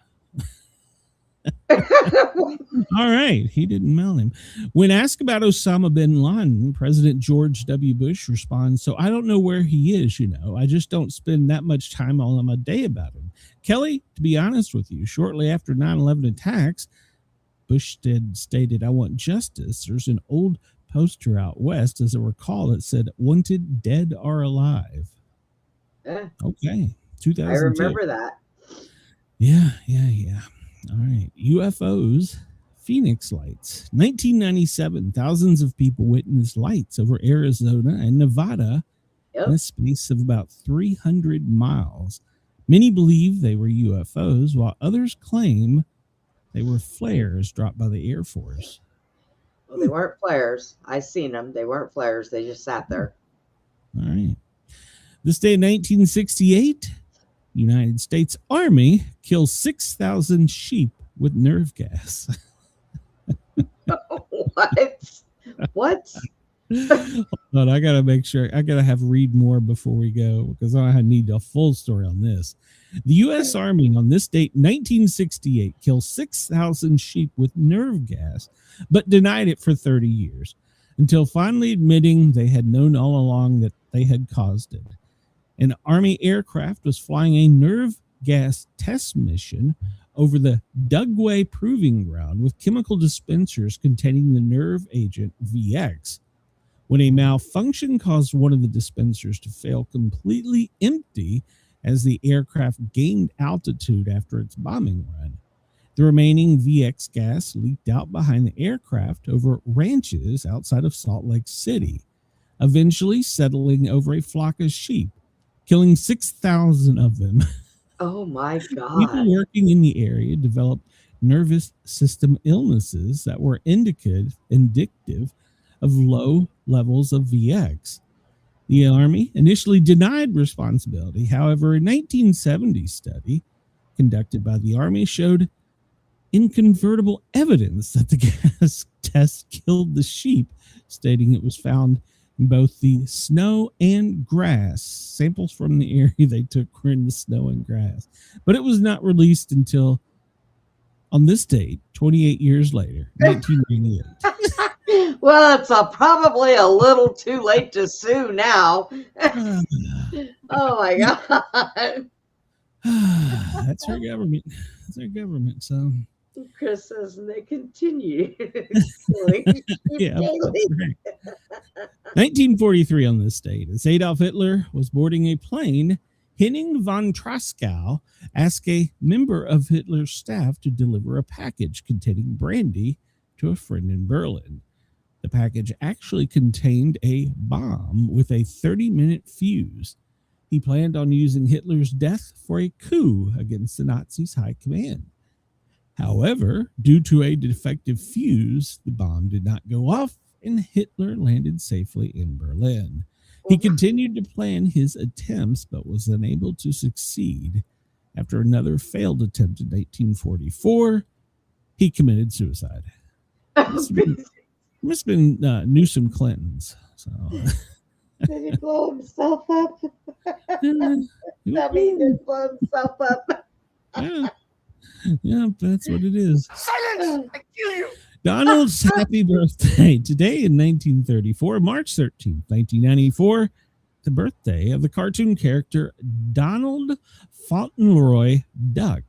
All right. He didn't mail him. When asked about Osama bin Laden, President George W. Bush responds, "So I don't know where he is, you know. I just don't spend that much time on him a day about him." Kelly, to be honest with you, shortly after 9/11 attacks, Bush stated, "I want justice." There's an old poster out west, as I recall, that said, "Wanted, dead or alive." Yeah, Okay. 2002. I remember that. Yeah. All right. UFOs, Phoenix lights. 1997, thousands of people witnessed lights over Arizona and Nevada in a space of about 300 miles. Many believe they were UFOs, while others claim they were flares dropped by the Air Force. Well, they weren't flares. I seen them. They weren't flares. They just sat there. All right. This day in 1968, United States Army kills 6,000 sheep with nerve gas. What? But I gotta make sure I gotta read more before we go, because I need a full story on this. The U.S. Army on this date, 1968, killed 6,000 sheep with nerve gas, but denied it for 30 years, until finally admitting they had known all along that they had caused it. An Army aircraft was flying a nerve gas test mission over the Dugway Proving Ground with chemical dispensers containing the nerve agent VX. When a malfunction caused one of the dispensers to fail completely empty as the aircraft gained altitude after its bombing run, the remaining VX gas leaked out behind the aircraft over ranches outside of Salt Lake City, eventually settling over a flock of sheep, killing 6,000 of them. Oh my God. People working in the area developed nervous system illnesses that were indicative of low levels of VX. The Army initially denied responsibility. However, a 1970 study conducted by the Army showed incontrovertible evidence that the gas test killed the sheep, stating it was found in both the snow and grass. Samples from the area they took were in the snow and grass. But it was not released until on this date, 28 years later, 1998. Well, it's probably a little too late to sue now. Oh my God. That's our government. That's our government. So Chris says they continue. yeah, that's right. 1943 on this date, as Adolf Hitler was boarding a plane, Henning von Traschow asked a member of Hitler's staff to deliver a package containing brandy to a friend in Berlin. The package actually contained a bomb with a 30-minute fuse. He planned on using Hitler's death for a coup against the Nazis' high command. However, due to a defective fuse, the bomb did not go off and Hitler landed safely in Berlin. He continued to plan his attempts, but was unable to succeed. After another failed attempt in 1944, he committed suicide. Must have been Newsom Clinton's. So Did he blow himself up? yeah, That means he blow himself up. yeah, that's what it is. Silence! I kill you. Donald's happy birthday today in 1934, March 13th, 1994. The birthday of the cartoon character Donald Fauntleroy Duck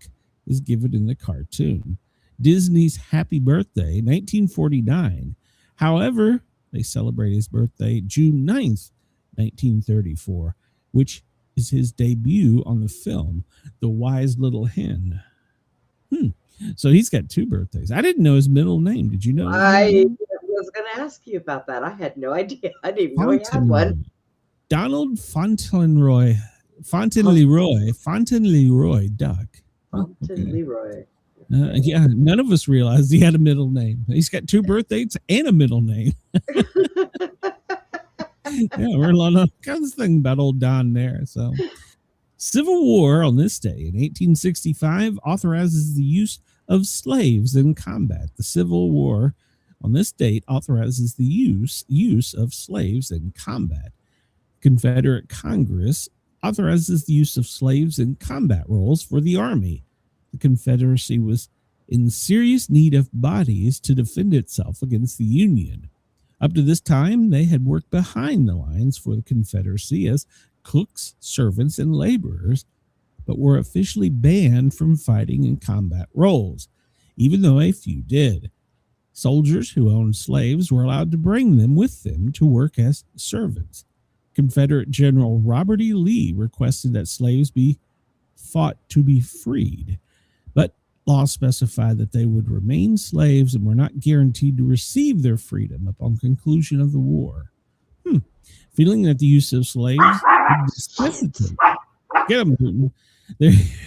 is given in the cartoon. Disney's Happy Birthday, 1949. However, they celebrate his birthday June 9th, 1934, which is his debut on the film The Wise Little Hen. So he's got two birthdays. I didn't know his middle name. Did you know? I was going to ask you about that. I had no idea. I didn't even know he had one. Donald Fauntleroy Duck. Fauntleroy. Yeah, none of us realized he had a middle name. He's got two birthdays and a middle name. Yeah, we're learning all kinds of things about old Don there. So, Civil War on this day in 1865 authorizes the use of slaves in combat. The Civil War on this date authorizes the use of slaves in combat. Confederate Congress authorizes the use of slaves in combat roles for the Army. The Confederacy was in serious need of bodies to defend itself against the Union. Up to this time, they had worked behind the lines for the Confederacy as cooks, servants, and laborers, but were officially banned from fighting in combat roles, even though a few did. Soldiers who owned slaves were allowed to bring them with them to work as servants. Confederate General Robert E. Lee requested that slaves be fought to be freed, but law specified that they would remain slaves and were not guaranteed to receive their freedom upon conclusion of the war. Feeling that the use of slaves would necessitate their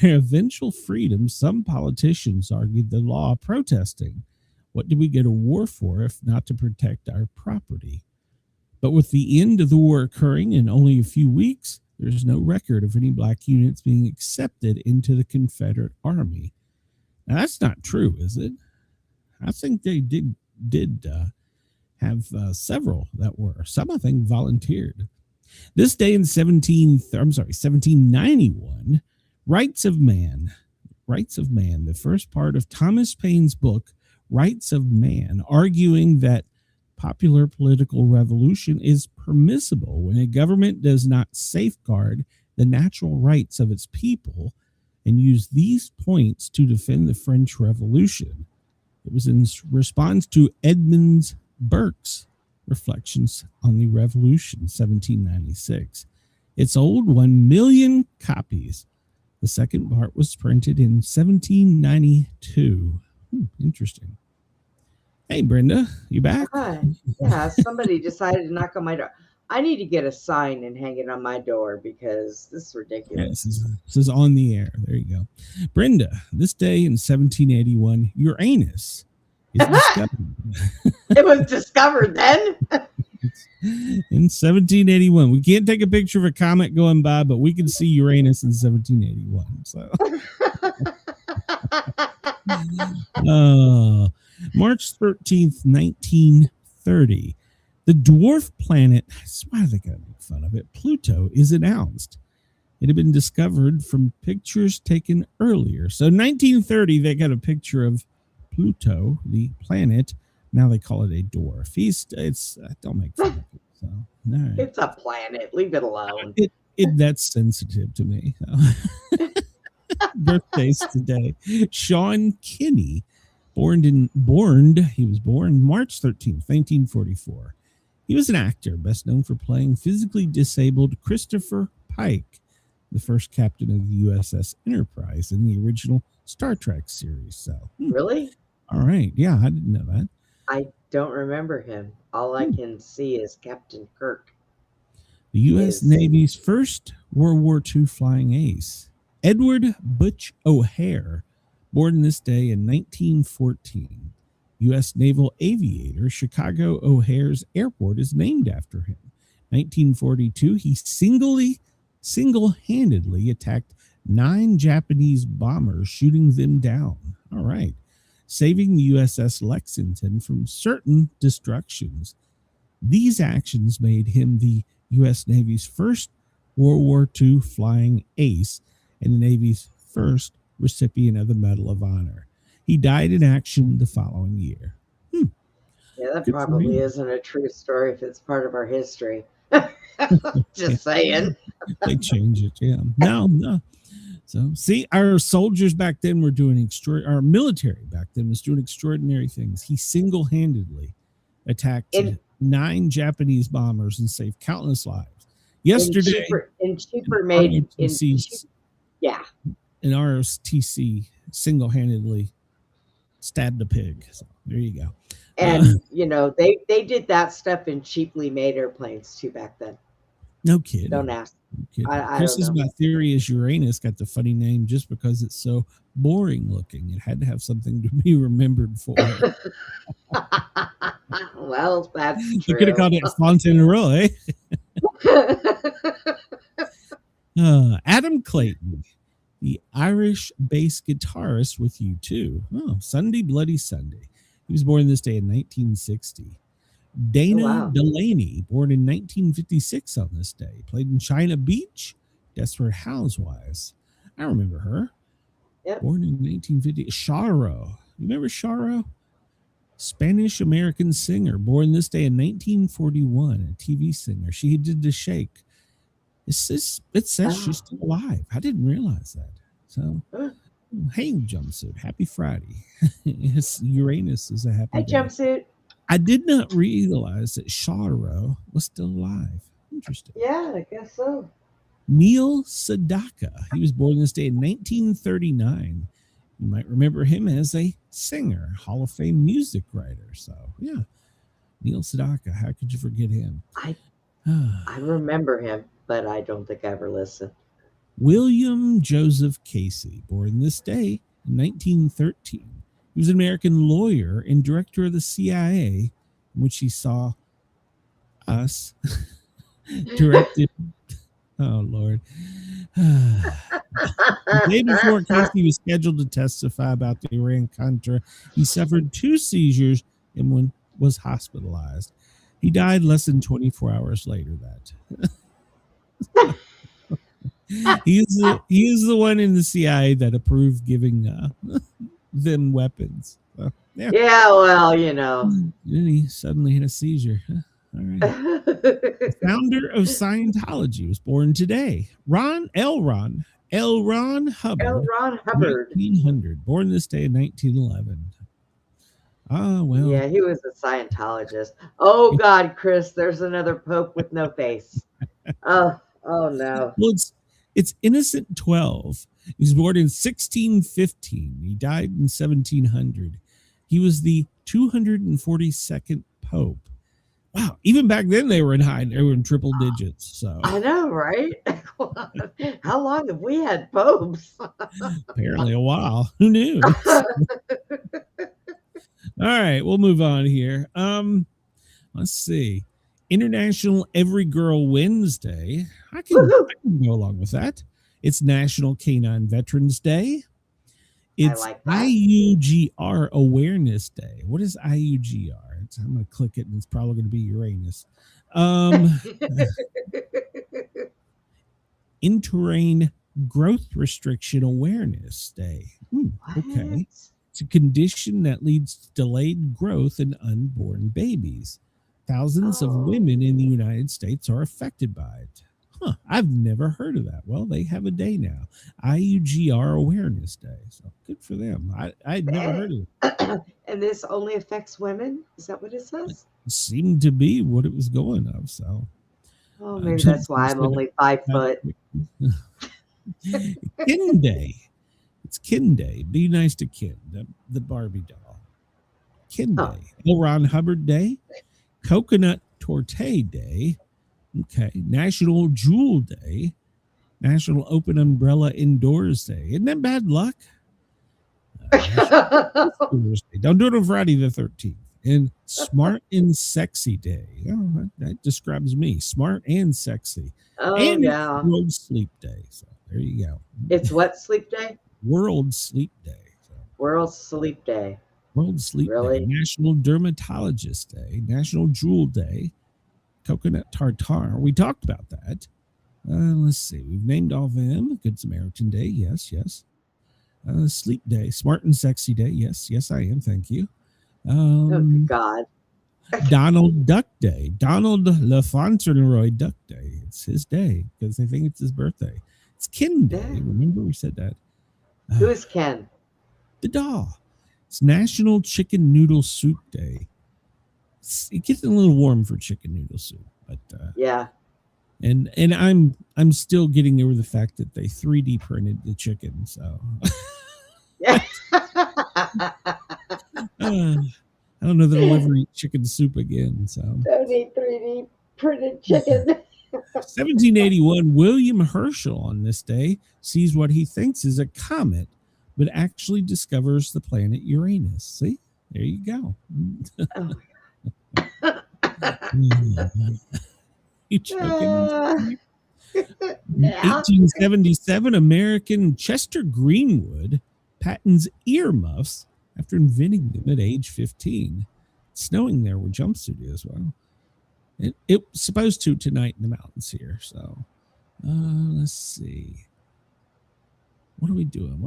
eventual freedom, some politicians argued the law protesting. What did we go to war for if not to protect our property? But with the end of the war occurring in only a few weeks, there's no record of any black units being accepted into the Confederate Army. Now, that's not true, is it? I think they did have several that were. Some, I think, volunteered. This day in 1791, Rights of Man, the first part of Thomas Paine's book, Rights of Man, arguing that popular political revolution is permissible when a government does not safeguard the natural rights of its people and use these points to defend the French Revolution. It was in response to Edmund Burke's Reflections on the Revolution, 1796. It sold 1 million copies. The second part was printed in 1792. Interesting. Hey, Brenda, you back? Hi. Yeah, somebody decided to knock on my door. I need to get a sign and hang it on my door because this is ridiculous. Yeah, this is on the air. There you go. Brenda, this day in 1781, Uranus is discovered. It was discovered then? In 1781. We can't take a picture of a comet going by, but we can see Uranus in 1781. So, March 13th, 1930. The dwarf planet, why are they going to make fun of it? Pluto is announced. It had been discovered from pictures taken earlier. So 1930, they got a picture of Pluto, the planet. Now they call it a dwarf. Don't make fun of it. So, right. It's a planet. Leave it alone. That's sensitive to me. Birthdays today. Sean Kinney, he was born March 13th, 1944. He was an actor, best known for playing physically disabled Christopher Pike, the first captain of the USS Enterprise in the original Star Trek series. So, Really? All right. Yeah, I didn't know that. I don't remember him. All I can see is Captain Kirk. The U.S. Navy's first World War II flying ace, Edward Butch O'Hare, born this day in 1914. U.S. naval aviator Chicago O'Hare's Airport is named after him. 1942, he single-handedly attacked 9 Japanese bombers, shooting them down. All right. saving the USS Lexington from certain destructions. These actions made him the U.S. Navy's first World War II flying ace and the Navy's first recipient of the Medal of Honor. He died in action the following year. Yeah, that Good for probably him. isn't a true story if it's part of our history. Just saying. They change it, yeah. No. So, see, our soldiers back then were doing our military back then was doing extraordinary things. He single-handedly attacked 9 Japanese bombers and saved countless lives. Yesterday, in cheaper made, yeah, an ROTC single-handedly stabbed a pig. So there you go. And they did that stuff in cheaply made airplanes too back then. No kidding. Don't ask. This is my theory is Uranus got the funny name just because it's so boring looking. It had to have something to be remembered for. Well, that's true. You could have called it Fontainebleau, eh? Adam Clayton, the Irish bass guitarist with U2. Oh, Sunday Bloody Sunday. He was born this day in 1960. Dana Delaney, born in 1956 on this day, played in China Beach, Desperate Housewives. I remember her. Yep. Born in 1950. Charo. You remember Charo? Spanish-American singer, born this day in 1941, a TV singer. She did The Shake. It says she's still alive. I didn't realize that. So, hey, jumpsuit. Happy Friday. Uranus is a happy day. Jumpsuit. I did not realize that Charo was still alive. Interesting. Yeah, I guess so. Neil Sedaka. He was born this day in 1939. You might remember him as a singer, Hall of Fame music writer. So, yeah. Neil Sedaka. How could you forget him? I remember him, but I don't think I ever listened. William Joseph Casey, born this day in 1913. He was an American lawyer and director of the CIA, in which he saw us directed. Oh, Lord. The day before Casey was scheduled to testify about the Iran-Contra, he suffered 2 seizures and was hospitalized. He died less than 24 hours later. He is the one in the CIA that approved giving them weapons. So, yeah. Yeah, well, Then he suddenly had a seizure. All right. The founder of Scientology was born today. L. Ron Hubbard. L. Ron Hubbard. 1900. Born this day in 1911. Ah, well. Yeah, he was a Scientologist. Oh, God, Chris, there's another Pope with no face. Oh no. Well, it's Innocent 12. He was born in 1615. He died in 1700. He was the 242nd Pope. Wow, even back then they were in triple digits. So I know, right? How long have we had popes? Apparently a while. Who knew? All right, we'll move on here. Let's see. International Every Girl Wednesday. I can go along with that. It's National Canine Veterans Day. It's IUGR Awareness Day. What is IUGR? I'm going to click it, and it's probably going to be Uranus. In-terrain Growth Restriction Awareness Day. Okay. It's a condition that leads to delayed growth in unborn babies. Thousands of women in the United States are affected by it. Huh, I've never heard of that. Well, they have a day now. IUGR Awareness Day. So good for them. I'd never heard of it. And this only affects women? Is that what it says? It seemed to be what it was going of. So maybe that's why I'm only 5 foot. Kin Day. It's Kin Day. Be nice to Kin, the Barbie doll. Kin Day. L. Ron Hubbard Day. Coconut Torte Day. Okay. National Jewel Day. National Open Umbrella Indoors Day. Isn't that bad luck? Don't do it on Friday the 13th. And Smart and Sexy Day. Oh, that describes me. Smart and sexy. And yeah. World Sleep Day. So there you go. It's what sleep day? World Sleep Day. So. World Sleep Day. World Sleep Really? Day, National Dermatologist Day, National Jewel Day, Coconut Tartare. We talked about that. Let's see. We've named all of them. Good Samaritan Day. Yes, yes. Sleep Day, Smart and Sexy Day. Yes, yes, I am. Thank you. Oh, God. Donald Duck Day, Donald LaFauntleroy Duck Day. It's his day because they think it's his birthday. It's Ken Day. Yeah. Remember we said that. Who is Ken? The doll. It's National Chicken Noodle Soup Day. It gets a little warm for chicken noodle soup, but Yeah. and I'm still getting over the fact that they 3D printed the chicken. So Yeah. I don't know that I'll ever eat chicken soup again. So Don't eat 3D printed chicken. 1781, William Herschel on this day sees what he thinks is a comet, but actually discovers the planet Uranus. See, there you go. Oh, You joking? yeah. 1877, American Chester Greenwood patents earmuffs after inventing them at age 15. It's snowing there where jumpsuit is. Well, it was supposed to tonight in the mountains here. So let's see. What are we doing?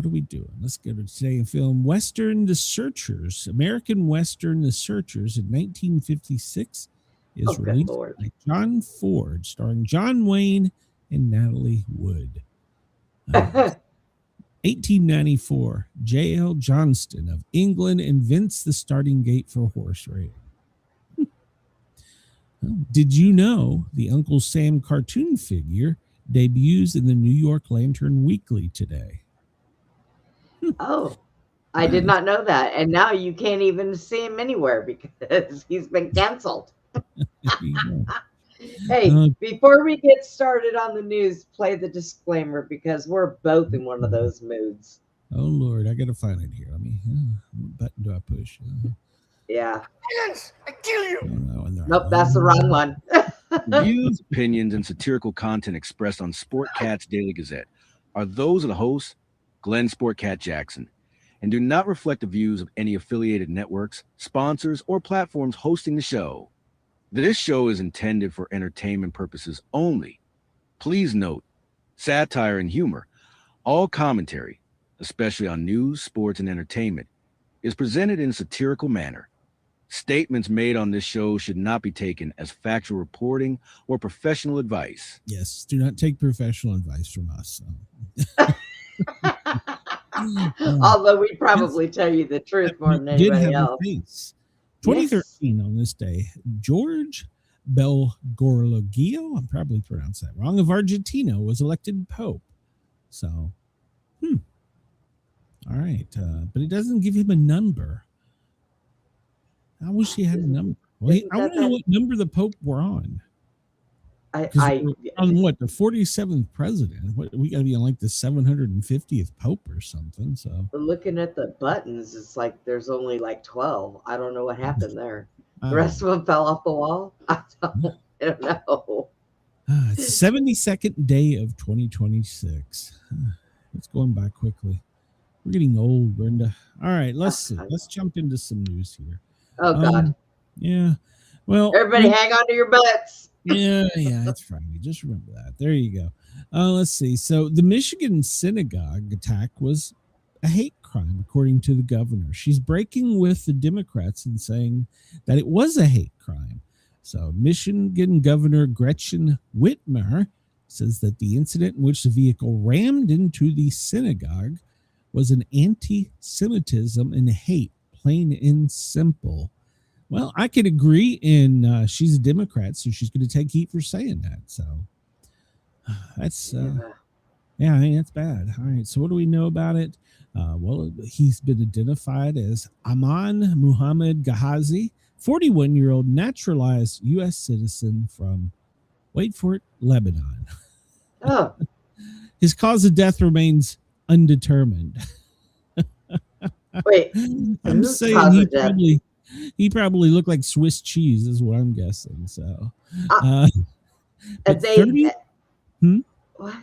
Let's go to today in film. Western The Searchers, American Western The Searchers in 1956 is Oh, good released Lord. by John Ford, starring John Wayne and Natalie Wood. 1894, J.L. Johnston of England invents the starting gate for horse racing. Did you know the Uncle Sam cartoon figure debuts in the New York Lantern Weekly today? Oh, I did not know that. And now you can't even see him anywhere because he's been canceled. There you go. Hey, before we get started on the news, play the disclaimer because we're both in one of those moods. Oh, Lord, I got to find it here. Let me, what button do I push? Yeah. Yes, I kill you. Nope, that's the wrong one. Views, opinions, and satirical content expressed on Sportcat's Daily Gazette are those of the host, Glenn Sportcat Jackson, and do not reflect the views of any affiliated networks, sponsors, or platforms hosting the show. This show is intended for entertainment purposes only. Please note, satire and humor, all commentary, especially on news, sports, and entertainment, is presented in a satirical manner. Statements made on this show should not be taken as factual reporting or professional advice. Yes, do not take professional advice from us. Although we probably tell you the truth more than anybody else. 2013 on this day, George Belgorlagio, I'm probably pronounced that wrong, of Argentina was elected Pope. So, all right. But it doesn't give him a number. I wish he had a number. Well, I want to know what number the Pope we're on. On what, the 47th president? What, we got to be on like the 750th Pope or something. So looking at the buttons, it's like there's only like 12. I don't know what happened there. The rest of them fell off the wall. I don't know. It's the 72nd day of 2026. It's going by quickly. We're getting old, Brenda. All right, let's see. Let's jump into some news here. Oh, God. Yeah. Well, everybody hang on to your butts. Yeah, it's Friday. Just remember that. There you go. Let's see. So the Michigan synagogue attack was a hate crime, according to the governor. She's breaking with the Democrats and saying that it was a hate crime. So Michigan Governor Gretchen Whitmer says that the incident in which the vehicle rammed into the synagogue was an anti-Semitism and hate, plain and simple. Well, I could agree, and she's a Democrat, so she's going to take heat for saying that. So that's, I mean, that's bad. All right, so what do we know about it? Well, he's been identified as Aman Muhammad Gahazi, 41-year-old naturalized U.S. citizen from, wait for it, Lebanon. Oh. His cause of death remains undetermined. Wait, I'm saying he probably looked like Swiss cheese is what I'm guessing. So what?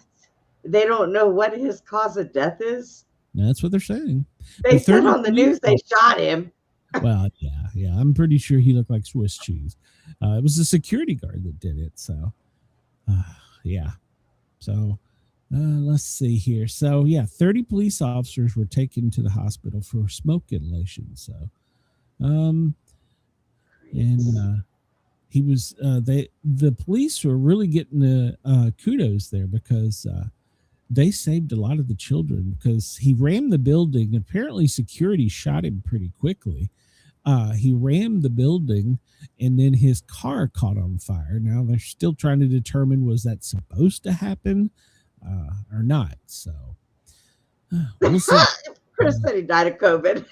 They don't know what his cause of death is? That's what they're saying. They said on the news they shot him. Well, yeah. I'm pretty sure he looked like Swiss cheese. It was the security guard that did it. So, yeah. So, let's see here. So, yeah, 30 police officers were taken to the hospital for smoke inhalation. So, and he was the police were really getting the kudos there because they saved a lot of the children because he rammed the building. Apparently, security shot him pretty quickly. He rammed the building, and then his car caught on fire. Now they're still trying to determine was that supposed to happen or not. So we'll see. Chris said he died of COVID.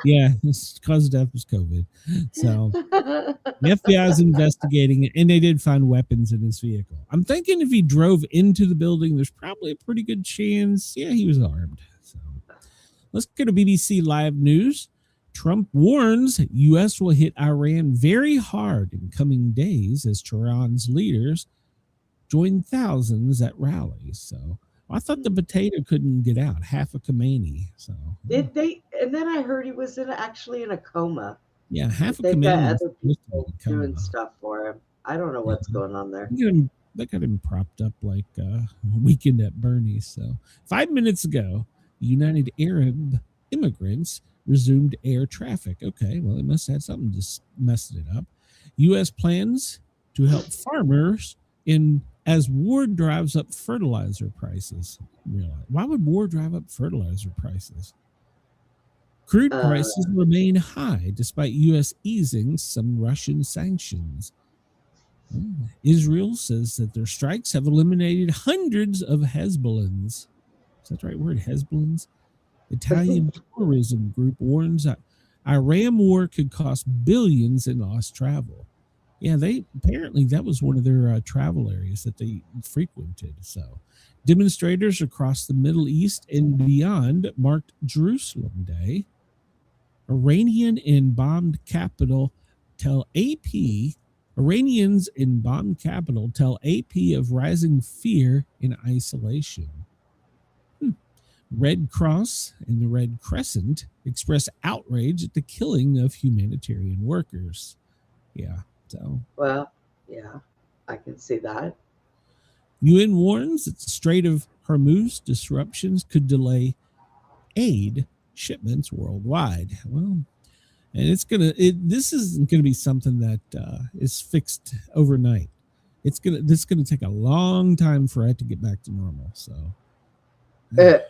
Yeah, his cause of death was COVID. So the FBI is investigating it, and they did find weapons in his vehicle. I'm thinking if he drove into the building, there's probably a pretty good chance. Yeah, he was armed. So let's go to BBC Live News. Trump warns U.S. will hit Iran very hard in coming days as Tehran's leaders join thousands at rallies. So I thought the potato couldn't get out, half a Khomeini. So Did they? And then I heard he was actually in a coma. yeah, half a They've got Khomeini. other people doing stuff for him. I don't know what's going on there. They got him propped up like Weekend at Bernie's. So 5 minutes ago, United Arab immigrants resumed air traffic. Okay, well, they must have had something just messed it up. U.S. plans to help farmers as war drives up fertilizer prices. Why would war drive up fertilizer prices? Crude prices remain high despite U.S. easing some Russian sanctions. Israel says that their strikes have eliminated hundreds of Hezbollahs. Is that the right word? Hezbollahs? Italian tourism group warns that Iran war could cost billions in lost travel. Yeah, apparently that was one of their travel areas that they frequented. So demonstrators across the Middle East and beyond marked Jerusalem Day. Iranians in bombed capital tell AP of rising fear in isolation. Red Cross and the Red Crescent express outrage at the killing of humanitarian workers. Yeah. So, well, yeah, I can see that. UN warns that the Strait of Hormuz disruptions could delay aid shipments worldwide. Well, and this isn't gonna be something that is fixed overnight. This is gonna take a long time for it to get back to normal. So, what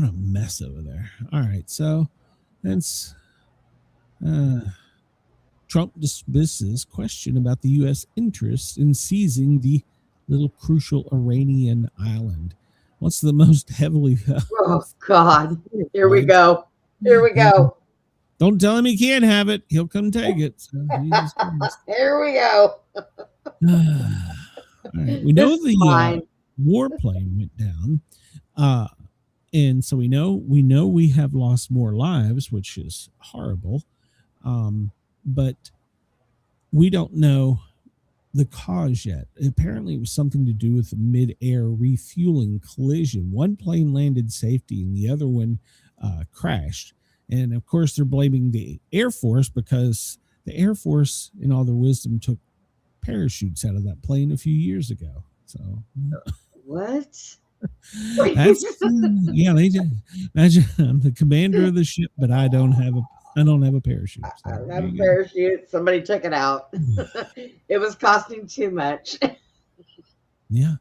a mess over there. All right, so that's Trump dismisses question about the U.S. interest in seizing the little crucial Iranian island. What's the most heavily... oh, God. Here we go. Here we go. Don't tell him he can't have it. He'll come take it. So, here we go. All right. We know the warplane went down. And so we know we have lost more lives, which is horrible. But we don't know the cause yet. Apparently it was something to do with a mid-air refueling collision. One plane landed safety and the other one crashed. And of course they're blaming the Air Force because the Air Force, in all their wisdom, took parachutes out of that plane a few years ago. So what? Yeah, they just imagine I'm the commander of the ship, but I don't have a parachute. So I don't have a parachute. Somebody took it out. It was costing too much. Yeah.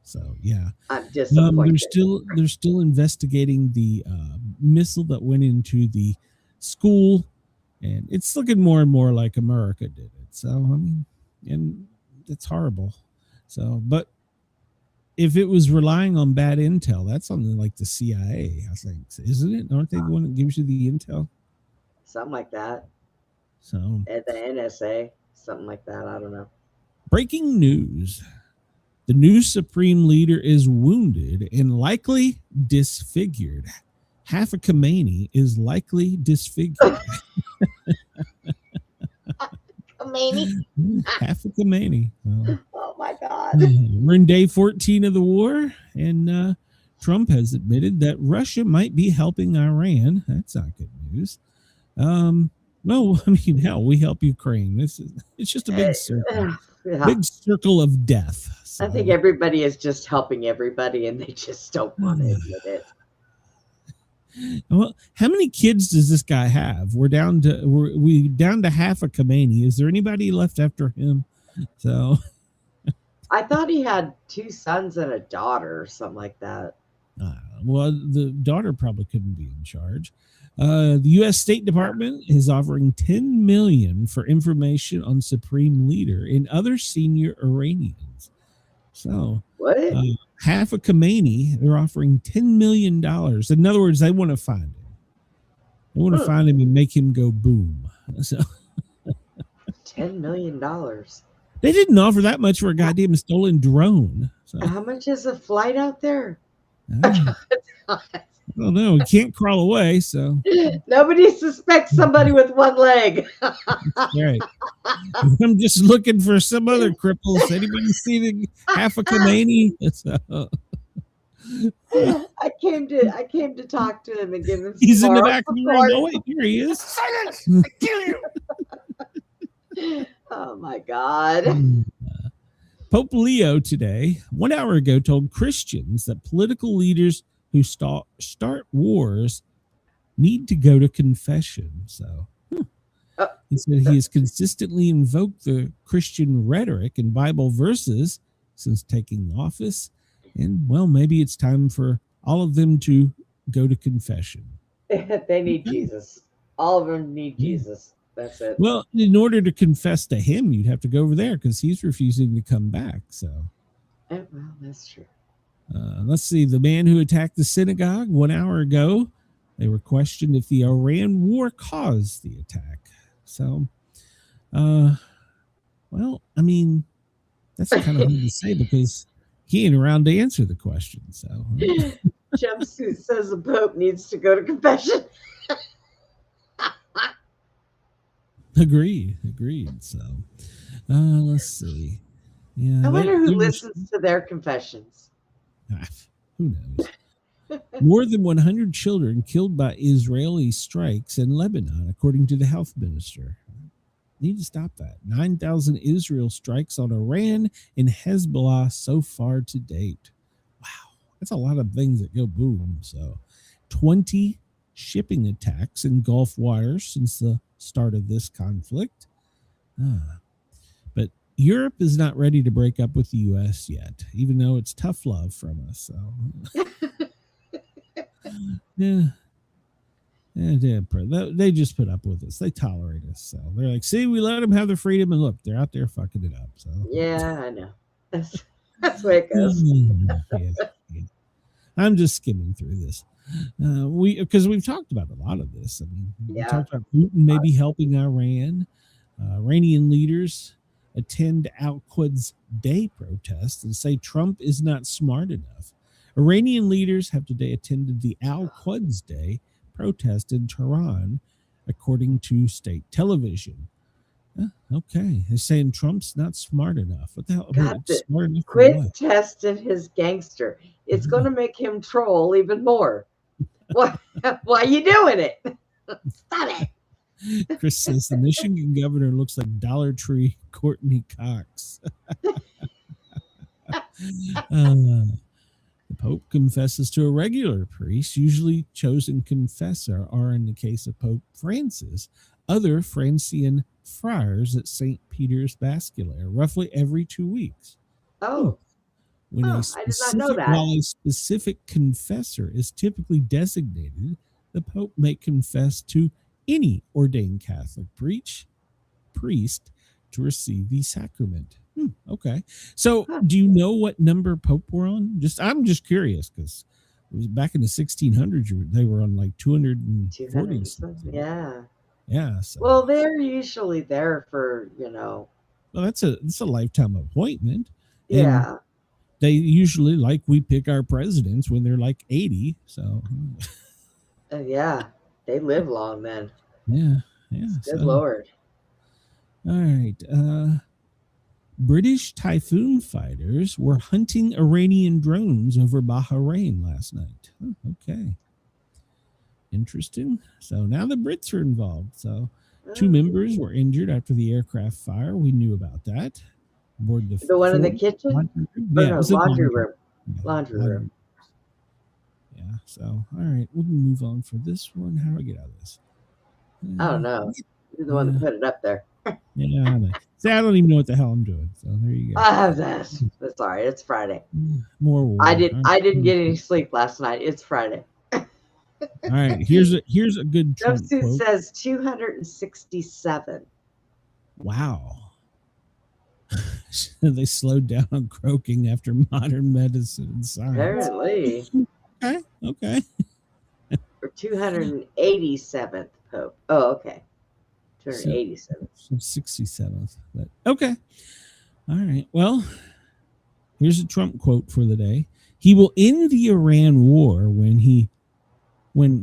So yeah, I'm disappointed. They're still investigating the missile that went into the school, and it's looking more and more like America did it. So I mean, and it's horrible. So, but if it was relying on bad intel, that's something like the CIA, I think, isn't it? Aren't they the one that gives you the intel? Something like that. So, at the NSA, something like that. I don't know. Breaking news. The new Supreme Leader is wounded and likely disfigured. Half a Khomeini is likely disfigured. Khomeini? Half a Khomeini. Well, oh my God. We're in day 14 of the war, and Trump has admitted that Russia might be helping Iran. That's not good news. Well, I mean, hell, we help Ukraine. It's just a big circle, Yeah. big circle of death. So, I think everybody is just helping everybody, and they just don't want to admit it. well, how many kids does this guy have? We're down to half a Khomeini. Is there anybody left after him? So, I thought he had 2 sons and a daughter or something like that. well, the daughter probably couldn't be in charge. The U.S. State Department is offering $10 million for information on Supreme Leader and other senior Iranians. So, What? half a Khomeini, they're offering $10 million. In other words, they want to find him. They want to find him and make him go boom. So, $10 million. they didn't offer that much for a goddamn stolen drone. So, How much is a flight out there? I don't know. He can't crawl away, so Nobody suspects somebody with one leg. right. I'm just looking for some other cripples. Anybody see the half a Khomeini? So, I came to talk to him and give him. he's in the moral back of the support. room. Oh wait, here he is. Silence! I kill you! Oh my God. Pope Leo today, 1 hour ago, told Christians that political leaders who start wars need to go to confession. So he said he has consistently invoked the Christian rhetoric and Bible verses since taking office. And, well, maybe it's time for all of them to go to confession. They need Jesus. All of them need Jesus. That's it. Well, in order to confess to him, you'd have to go over there because he's refusing to come back. So, Well, that's true. let's see. The man who attacked the synagogue 1 hour ago, they were questioned if the Iran war caused the attack. So, well, I mean, that's kind of hard to say because he ain't around to answer the question. So, Jumpsuit says the Pope needs to go to confession. agreed. So, let's see. Yeah, I wonder who there was- listens to their confessions. Who knows? More than 100 children killed by Israeli strikes in Lebanon, according to the health minister. Need to stop that. 9,000 Israel strikes on Iran and Hezbollah so far to date. Wow, that's a lot of things that go boom. So, 20 shipping attacks in Gulf waters since the start of this conflict. But Europe is not ready to break up with the U.S. yet, even though it's tough love from us. So, yeah. They just put up with us. They tolerate us. So they're like, see, we let them have their freedom, and look, they're out there fucking it up. So Yeah, I know. That's the way it goes. Yeah. I'm just skimming through this. Because we've talked about a lot of this. I mean, we Yeah. talked about Putin maybe helping Iran. Iranian leaders attend Al-Quds Day protest and say Trump is not smart enough. Iranian leaders have today attended the Al-Quds Day protest in Tehran, according to state television. Okay, they're saying Trump's not smart enough. What the hell? God, Smart enough for Quit what? testing his gangster. It's going to make him troll even more. Why are you doing it? Stop it. Chris says the Michigan governor looks like Dollar Tree Courtney Cox. The Pope confesses to a regular priest, usually chosen confessor, or in the case of Pope Francis, other Francian friars at St. Peter's Basilica, roughly every 2 weeks. Oh, When I did not know that. While a specific confessor is typically designated, the Pope may confess to any ordained Catholic priest to receive the sacrament. Okay. So do you know what number Pope we're on? I'm just curious because it was back in the 1600s, they were on like 240 200. something. Yeah. Yeah. So, Well, they're usually there for, well, that's a lifetime appointment. And yeah. they usually we pick our presidents when they're like 80. So Yeah. They live long then. yeah. Good Lord. All right. British Typhoon fighters were hunting Iranian drones over Bahrain last night. Oh, okay. Interesting. So now the Brits are involved. So 2 members were injured after the aircraft fire. We knew about that. Aboard The one in the kitchen? laundry room. Or Yeah, no, it was in laundry laundry. room. Yeah, Laundry room. Yeah. So, all right, we'll move on for this one. How do I get out of this? I don't know. You're the one that put it up there. Yeah, I know. See, I don't even know what the hell I'm doing. So there you go. That's all right. It's Friday. More war. I didn't get any sleep last night. It's Friday. All right, here's a good Trump Jumpsuit quote. says 267. Wow. They slowed down on croaking after modern medicine and science. Apparently. Okay. Or 287th Pope. Oh, okay. 287th. So 67th. But okay. All right. Well, here's a Trump quote for the day. He will end the Iran war when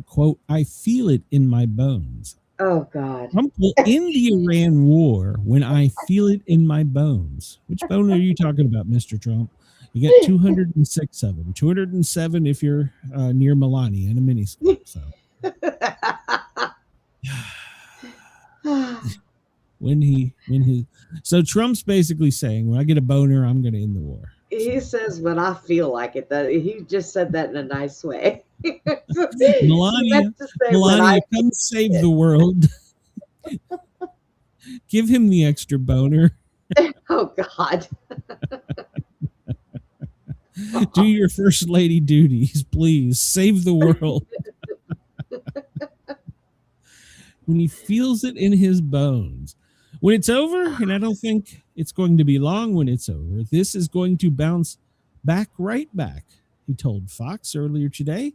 quote, I feel it in my bones. Oh, God. Trump will end the Iran war when I feel it in my bones. Which bone are you talking about, Mr. Trump? You got 206 of them. 207 if you're near Melania in a miniskirt. So. So Trump's basically saying, when I get a boner, I'm going to end the war. He says when I feel like it. That he just said that in a nice way. Melania, come save the world. Give him the extra boner. Oh, God. Do your first lady duties, please. Save the world. When he feels it in his bones. When it's over, and I don't think it's going to be long when it's over, this is going to bounce right back, he told Fox earlier today.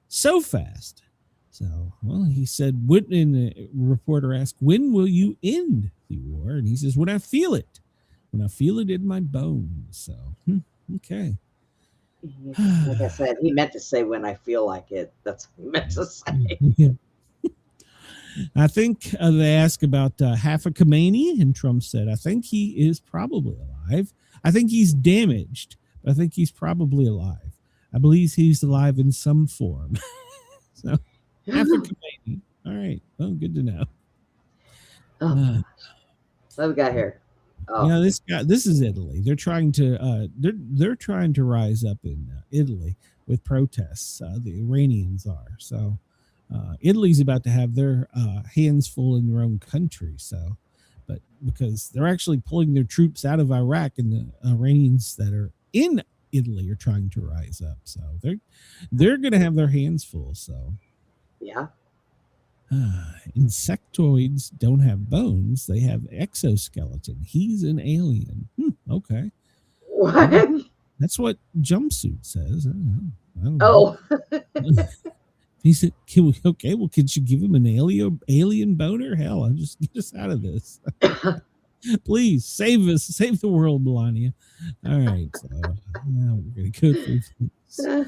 So fast. So, well, he said, and the reporter asked, when will you end the war? And he says, when I feel it. When I feel it in my bones. So, okay. Like I said, he meant to say when I feel like it. That's what he meant to say. Yeah. I think they asked about Hafa Khamenei, and Trump said, I think he is probably alive. I think he's damaged, but I think he's probably alive. I believe he's alive in some form. So, Hafa Khamenei. All right. Well, good to know. Oh, what we got here? Oh. Yeah, this is Italy. They're trying to they're trying to rise up in Italy with protests. The Iranians are. So Italy's about to have their hands full in their own country. So, but because they're actually pulling their troops out of Iraq, and the Iranians that are in Italy are trying to rise up. So they're going to have their hands full. So yeah. Insectoids don't have bones; they have exoskeleton. He's an alien. Okay. What? That's what Jumpsuit says. I don't know. He said, okay, well, could you give him an alien boner? Hell, I'll just get us out of this. Please save us, save the world, Melania. All right, so now we're going to go through this.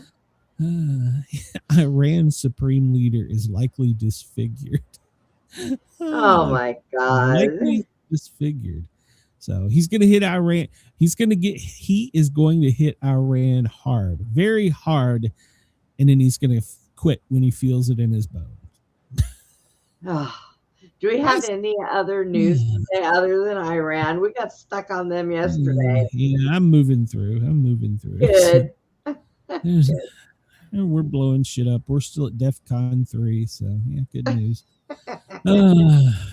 Iran's supreme leader is likely disfigured. Oh my God. Likely disfigured. So he's going to hit Iran. He is going to hit Iran hard, very hard. And then he's going to quit when he feels it in his bones. Do we have any other news today other than Iran? We got stuck on them yesterday. Yeah, I'm moving through. Good. We're blowing shit up. We're still at DEFCON 3, so yeah, good news.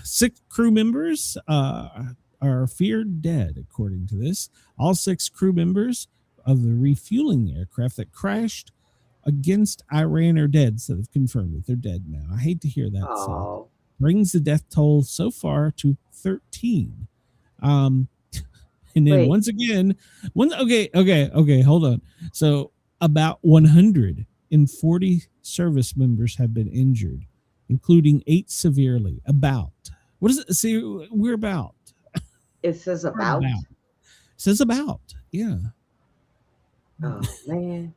6 crew members are feared dead, according to this. All 6 crew members of the refueling aircraft that crashed against Iran are dead, so they've confirmed that they're dead now. I hate to hear that. So brings the death toll so far to 13. And then once again, okay, hold on. So about 140 service members have been injured, including 8 severely. About. What does it say? We're about. It says about. It says about. Yeah. Oh man.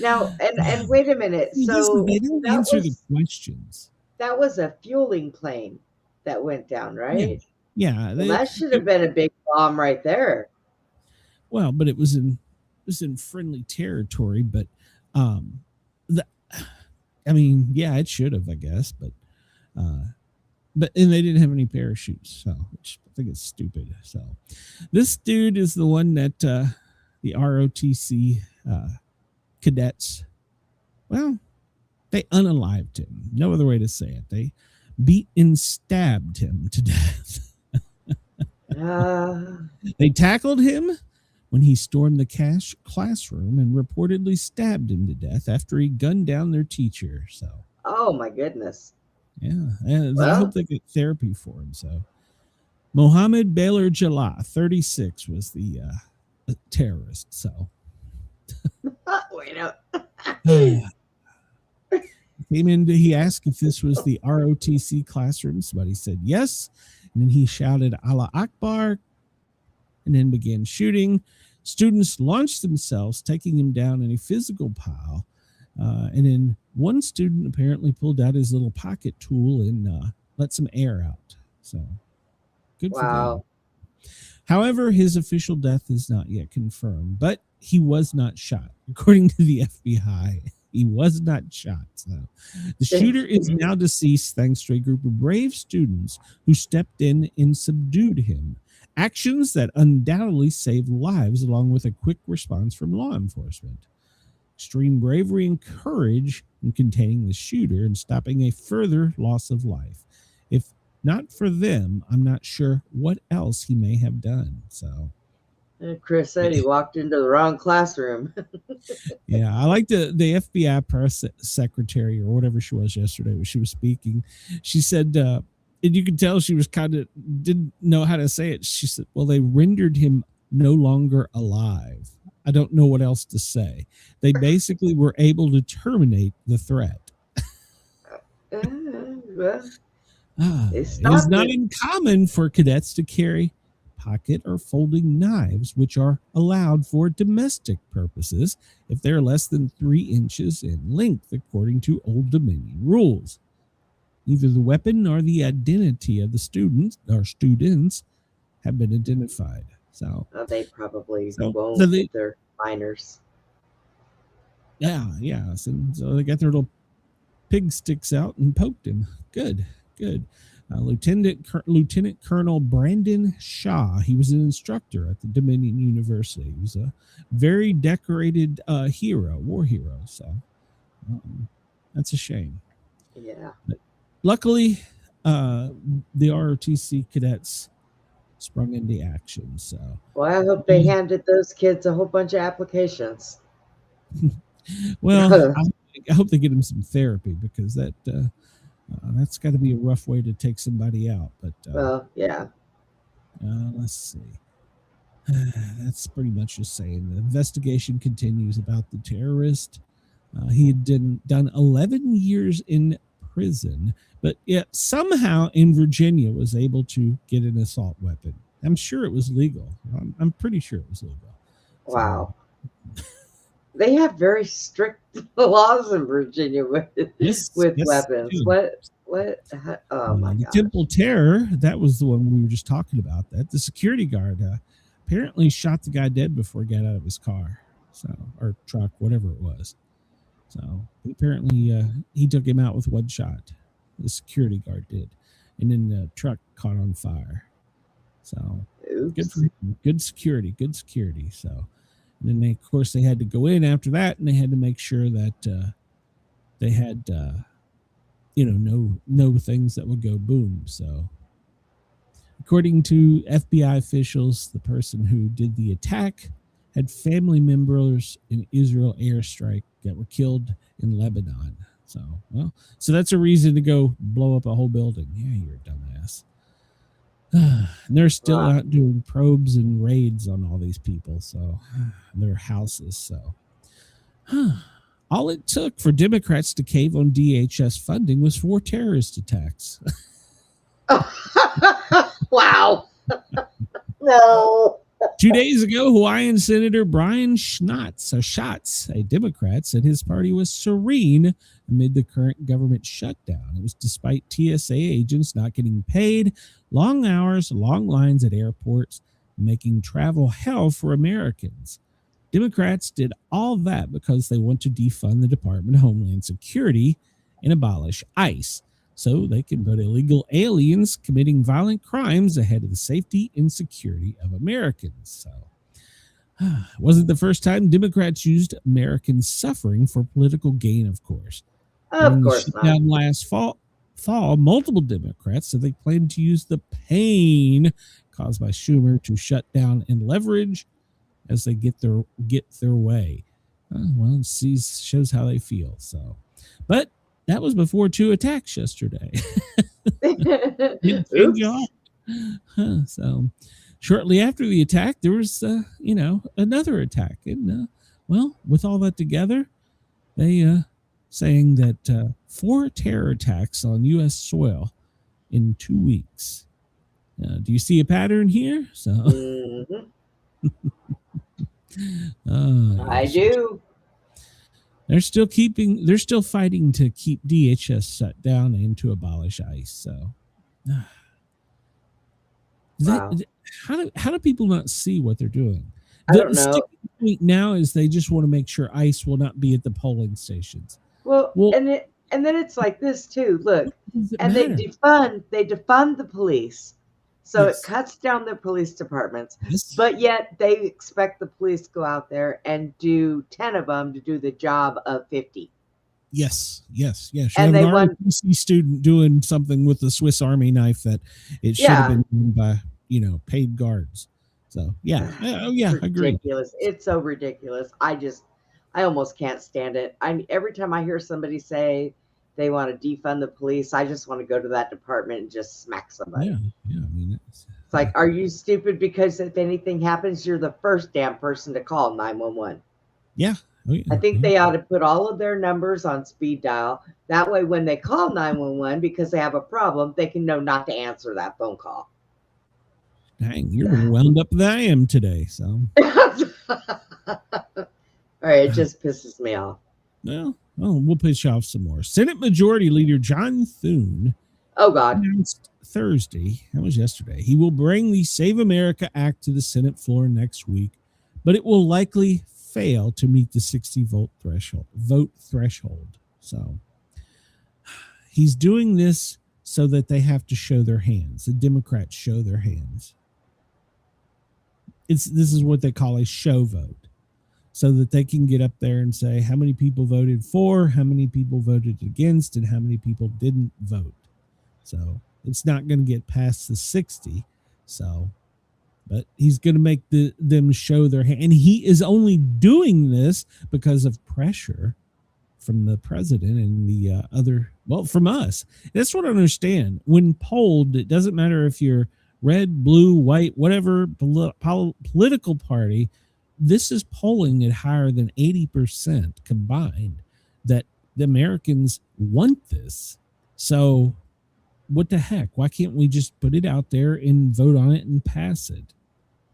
Now and wait a minute. So they didn't answer the questions. That was a fueling plane that went down, right? Yeah, That should have been a big bomb right there. Well, but it was in friendly territory. But yeah, it should have, I guess. But and they didn't have any parachutes, so which I think is stupid. So this dude is the one that the ROTC cadets, well, they unalived him. No other way to say it. They beat and stabbed him to death. They tackled him when he stormed the classroom and reportedly stabbed him to death after he gunned down their teacher. So, oh my goodness. Yeah, and I hope they get therapy for him. So, Mohammed Baylor Jallah, 36, was the terrorist. So, wait up. He asked if this was the ROTC classroom. Somebody said yes. And then he shouted Allah Akbar and then began shooting. Students launched themselves, taking him down in a physical pile. And then one student apparently pulled out his little pocket tool and let some air out. So good for them. However, his official death is not yet confirmed, but he was not shot. According to the FBI, he was not shot. So the shooter is now deceased thanks to a group of brave students who stepped in and subdued him. Actions that undoubtedly saved lives along with a quick response from law enforcement. Extreme bravery and courage in containing the shooter and stopping a further loss of life. If not for them, I'm not sure what else he may have done. So Chris said he walked into the wrong classroom. Yeah, I like the FBI press secretary or whatever she was yesterday when she was speaking. She said, and you could tell she was didn't know how to say it. She said, well, they rendered him no longer alive. I don't know what else to say. They basically were able to terminate the threat. It is not uncommon for cadets to carry pocket or folding knives, which are allowed for domestic purposes if they're less than 3 inches in length, according to Old Dominion rules. Either the weapon or the identity of the students have been identified. So they probably won't. They're minors. Yeah. So they got their little pig sticks out and poked him. Good. Lieutenant Colonel Brandon Shaw. He was an instructor at the Dominion University. He was a very decorated war hero. So that's a shame. Yeah. But luckily, the ROTC cadets sprung into action. So, well, I hope they handed those kids a whole bunch of applications. Well, I hope they get them some therapy because that's got to be a rough way to take somebody out. But yeah. Let's see. That's pretty much just saying the investigation continues about the terrorist. He had done 11 years in prison, but yet somehow in Virginia was able to get an assault weapon. I'm sure it was legal. I'm pretty sure it was legal. Wow. They have very strict laws in Virginia with weapons. What? Oh my God. The Temple Terror, that was the one we were just talking about. That the security guard apparently shot the guy dead before he got out of his car, or truck, whatever it was. So apparently he took him out with one shot. The security guard did, and then the truck caught on fire. So good for him. Good security. So. And then of course, they had to go in after that, and they had to make sure that they had, no things that would go boom. So, according to FBI officials, the person who did the attack had family members in Israel airstrike that were killed in Lebanon. So that's a reason to go blow up a whole building. Yeah, you're a dumbass. And they're still out doing probes and raids on all these people, so their houses. So, all it took for Democrats to cave on DHS funding was 4 terrorist attacks. Wow! No. 2 days ago, Hawaiian Senator Brian Schatz, a Democrat, said his party was serene amid the current government shutdown. It was despite TSA agents not getting paid, long hours, long lines at airports, making travel hell for Americans. Democrats did all that because they want to defund the Department of Homeland Security and abolish ICE, so they can put illegal aliens committing violent crimes ahead of the safety and security of Americans. So it wasn't the first time Democrats used American suffering for political gain, of course. Of course not. Last fall, multiple Democrats said they planned to use the pain caused by Schumer to shut down and leverage as they get their way. Well, it shows how they feel. So, but that was before 2 attacks yesterday. So, shortly after the attack, there was, another attack. And, with all that together, they saying that 4 terror attacks on U.S. soil in 2 weeks. Do you see a pattern here? So, I do. They're still fighting to keep DHS shut down and to abolish ICE. So, how do people not see what they're doing? I don't know. The point now is they just want to make sure ICE will not be at the polling stations. Well, and then it's like this too. Look, and they defund the police. So it cuts down the police departments, but yet they expect the police to go out there and do 10 of them to do the job of 50. Yes. You and have an ROTC student doing something with the Swiss Army knife that it should have been done by, paid guards. So, I agree. Ridiculous. It's so ridiculous. I almost can't stand it. Every time I hear somebody say they want to defund the police, I just want to go to that department and just smack somebody. Yeah. I mean, it's like, are you stupid? Because if anything happens, you're the first damn person to call 911. Yeah. I think they ought to put all of their numbers on speed dial. That way, when they call 911 because they have a problem, they can know not to answer that phone call. Dang, you're more wound up than I am today. So, all right, it just pisses me off. Well, we'll piss you off some more. Senate Majority Leader John Thune announced Thursday, that was yesterday, he will bring the Save America Act to the Senate floor next week, but it will likely fail to meet the 60 vote threshold. So he's doing this so that they have to show their hands. The Democrats show their hands. This is what they call a show vote, so that they can get up there and say how many people voted for, how many people voted against, and how many people didn't vote. So it's not going to get past the 60. So, but he's going to make them show their hand. And he is only doing this because of pressure from the president and the from us. That's what I understand. When polled, it doesn't matter if you're red, blue, white, whatever political party. This is polling at higher than 80% combined that the Americans want this. So what the heck? Why can't we just put it out there and vote on it and pass it?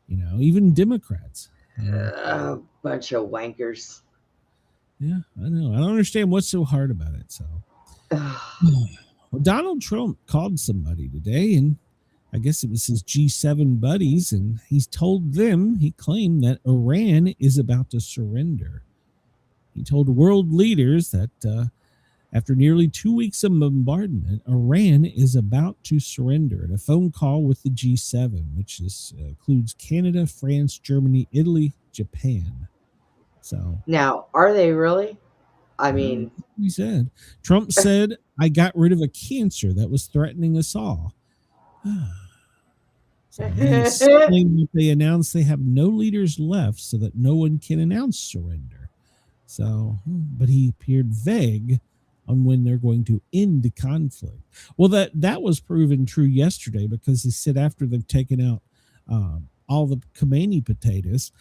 Even Democrats. Bunch of wankers. Yeah, I know. I don't understand what's so hard about it. So Donald Trump called somebody today, and I guess it was his G7 buddies, and he claimed that Iran is about to surrender. He told world leaders that after nearly 2 weeks of bombardment, Iran is about to surrender at a phone call with the G7, which includes Canada, France, Germany, Italy, Japan. So now, are they really? I mean, he said. Trump said, "I got rid of a cancer that was threatening us all." So they announced they have no leaders left so that no one can announce surrender. So, but he appeared vague on when they're going to end the conflict. Well, that was proven true yesterday, because he said after they've taken out all the Khomeini potatoes,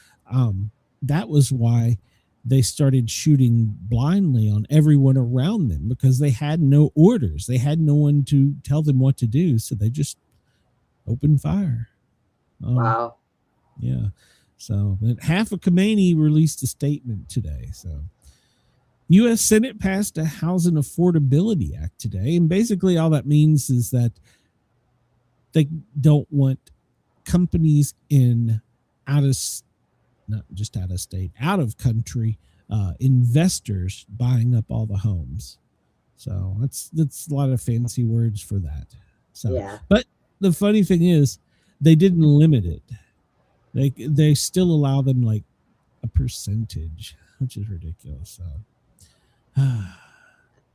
that was why they started shooting blindly on everyone around them, because they had no orders. They had no one to tell them what to do. So they just opened fire. Wow. Yeah. So, but half of Khomeini released a statement today. So, U.S. Senate passed a Housing Affordability Act today. And basically all that means is that they don't want companies in not just out of state, out of country, investors buying up all the homes. So that's a lot of fancy words for that. So, Yeah. But the funny thing is they didn't limit it. They still allow them like a percentage, which is ridiculous. So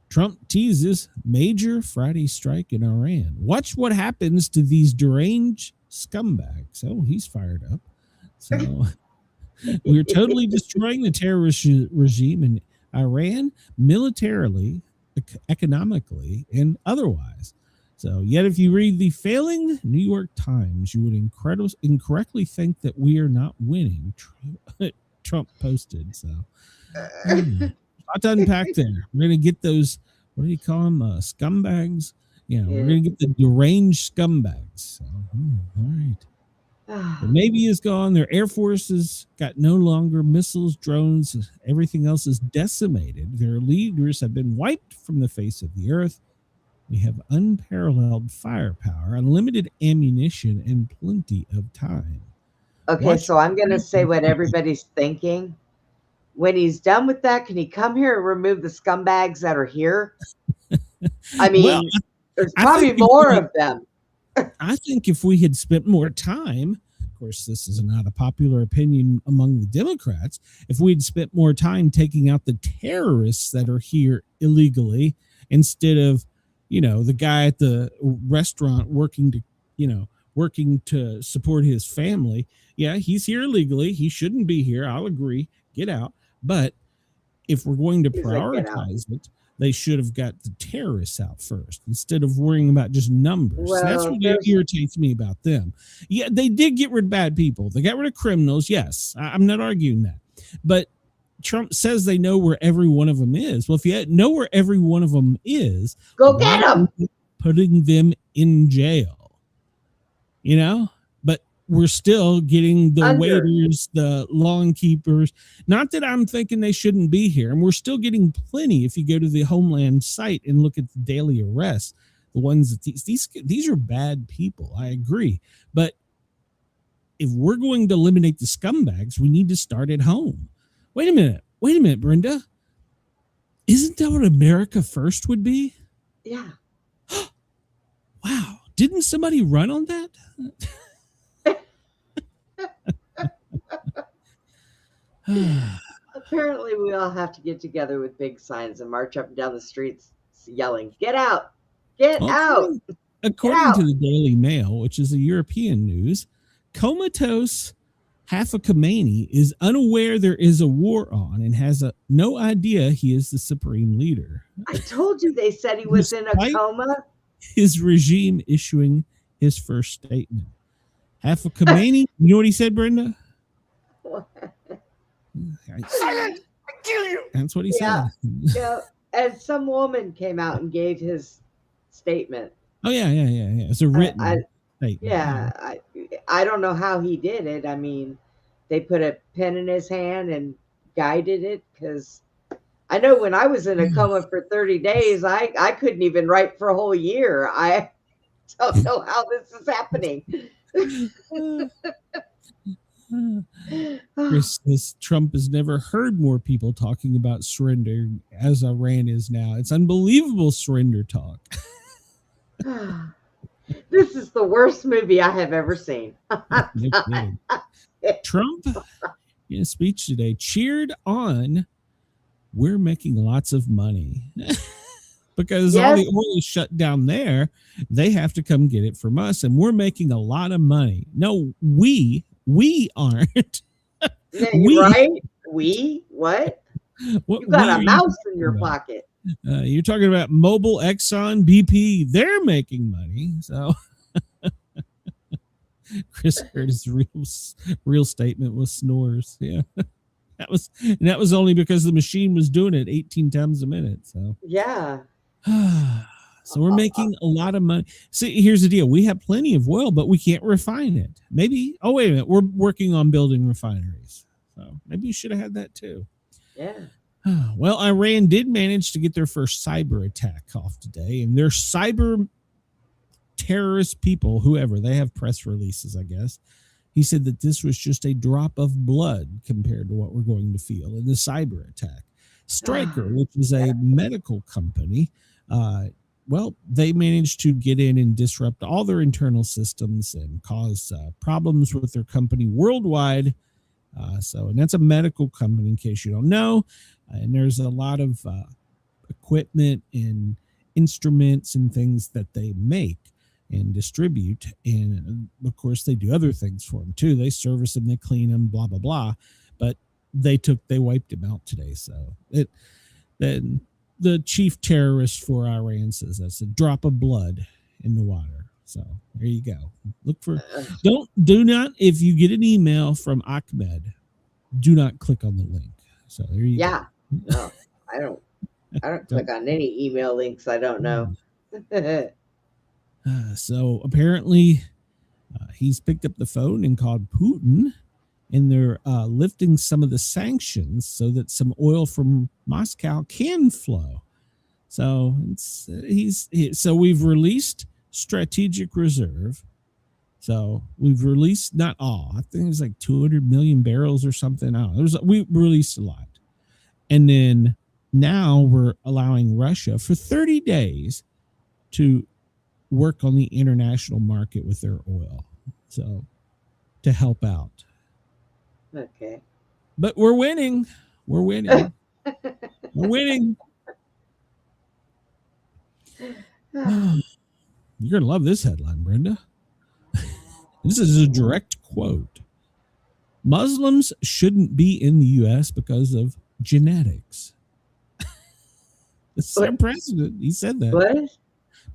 Trump teases major Friday strike in Iran. Watch what happens to these deranged scumbags. Oh, he's fired up. So we're totally destroying the terrorist regime in Iran, militarily, economically, and otherwise. So, yet if you read the failing New York Times, you would incorrectly think that we are not winning. Trump posted. So, lot to unpack there. We're going to get those, what do you call them? Scumbags? Yeah, we're going to get the deranged scumbags. So, all right. The Navy is gone. Their Air Force has got no longer missiles, drones, everything else is decimated. Their leaders have been wiped from the face of the earth. We have unparalleled firepower, unlimited ammunition, and plenty of time. Okay, so I'm going to say what everybody's thinking. When he's done with that, can he come here and remove the scumbags that are here? I mean, there's probably more of them. I think if we had spent more time, of course, this is not a popular opinion among the Democrats, if we'd spent more time taking out the terrorists that are here illegally instead of, the guy at the restaurant working to support his family. Yeah, he's here illegally. He shouldn't be here. I'll agree. Get out. But if we're going to prioritize it, they should have got the terrorists out first instead of worrying about just numbers. Well, that's what irritates me about them. Yeah, they did get rid of bad people. They got rid of criminals. Yes, I'm not arguing that. But Trump says they know where every one of them is. Well, if you know where every one of them is, go get them. Putting them in jail. But we're still getting the waiters, the lawn keepers. Not that I'm thinking they shouldn't be here. And we're still getting plenty if you go to the Homeland site and look at the daily arrests. The ones that these are bad people. I agree. But if we're going to eliminate the scumbags, we need to start at home. Wait a minute, Brenda. Isn't that what America First would be? Yeah. Wow. Didn't somebody run on that? Apparently, we all have to get together with big signs and march up and down the streets yelling, "Get out! Get out!" According to the Daily Mail, which is a European news, comatose half of Khomeini is unaware there is a war on and has no idea he is the supreme leader. I told you they said he was in a coma. His regime issuing his first statement. Half of Khomeini, you know what he said, Brenda? Silence! I kill you! That's what he said. Yeah. And some woman came out and gave his statement. Oh, yeah. It's a written statement. Yeah. I don't know how he did it. I mean, they put a pen in his hand and guided it, because I know when I was in a coma for 30 days, I couldn't even write for a whole year. I don't know how this is happening. Chris says Trump has never heard more people talking about surrender as Iran is now. It's unbelievable surrender talk. This is the worst movie I have ever seen. Trump, in a speech today, cheered on, "We're making lots of money." Because all the oil is shut down there. They have to come get it from us, and we're making a lot of money. No, we aren't. Right? We? What? You got a mouse in your pocket. You're talking about Mobil, Exxon, BP. They're making money. So Chris heard his real statement was snores. Yeah. That was only because the machine was doing it 18 times a minute. So yeah. So we're making a lot of money. See, here's the deal. We have plenty of oil, but we can't refine it. Maybe, oh, wait a minute. We're working on building refineries. So maybe you should have had that too. Yeah. Well, Iran did manage to get their first cyber attack off today. And their cyber terrorist people, whoever, they have press releases, I guess. He said that this was just a drop of blood compared to what we're going to feel in the cyber attack. Stryker, which is a medical company, well, they managed to get in and disrupt all their internal systems and cause problems with their company worldwide. And that's a medical company, in case you don't know. And there's a lot of equipment and instruments and things that they make and distribute. And of course, they do other things for them too. They service them, they clean them, blah, blah, blah. But they wiped him out today. So then the chief terrorist for Iran says that's a drop of blood in the water. So there you go. Look for, do not, if you get an email from Achmed, do not click on the link. So there you go. No, I don't click on any email links I don't know. So apparently he's picked up the phone and called Putin, and they're lifting some of the sanctions so that some oil from Moscow can flow. So so we've released strategic reserve. So we've released not all. I think it was like 200 million barrels or something. We released a lot. And then now we're allowing Russia for 30 days to work on the international market with their oil. So to help out. Okay. But we're winning. We're winning. We're winning. You're going to love this headline, Brenda. This is a direct quote. Muslims shouldn't be in the U.S. because of genetics. It's our president. He said that. What?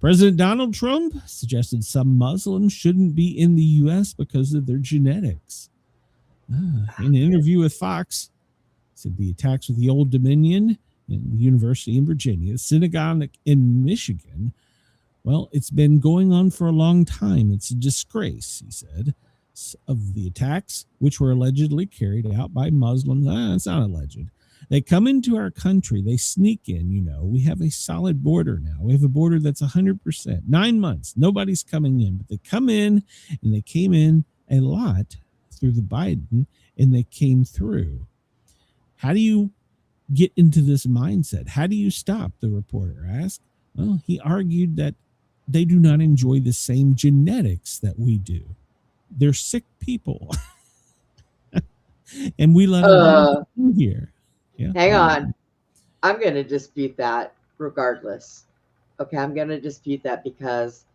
President Donald Trump suggested some Muslims shouldn't be in the U.S. because of their genetics. In an interview with Fox, he said the attacks with the Old Dominion and the University in Virginia, the synagogue in Michigan, well, it's been going on for a long time. It's a disgrace, he said, of the attacks, which were allegedly carried out by Muslims. It's not alleged. They come into our country. They sneak in, We have a solid border now. We have a border that's 100%. 9 months. Nobody's coming in. But they come in, and they came in a lot through the Biden, and they came through. How do you get into this mindset? How do you stop? The reporter asked. Well, he argued that they do not enjoy the same genetics that we do. They're sick people. And we let them in here. Yeah. Hang on. I'm going to dispute that regardless. Okay, I'm going to dispute that because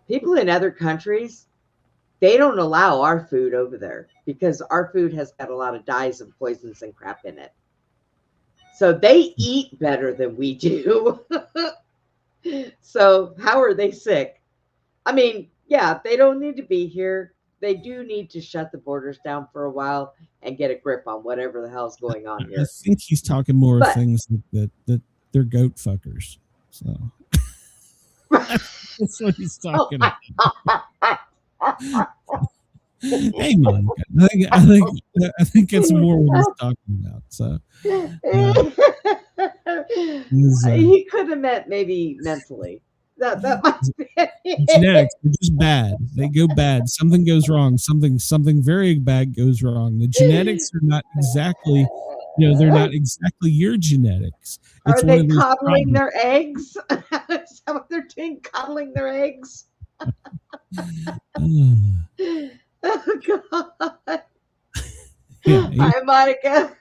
people in other countries, they don't allow our food over there because our food has got a lot of dyes and poisons and crap in it. So they eat better than we do. So how are they sick? I mean, yeah, they don't need to be here. They do need to shut the borders down for a while and get a grip on whatever the hell's going on here. I think he's talking more of things that they're goat fuckers. So that's what he's talking about. Hey, man, I think it's more what he's talking about. So he could have meant maybe mentally. That might be it. Genetics are just bad. They go bad. Something goes wrong. Something very bad goes wrong. The genetics are not exactly, they're not exactly your genetics. Are they coddling their eggs? Is that what they're doing? Coddling their eggs? Oh, God. Yeah, Hi, Monica.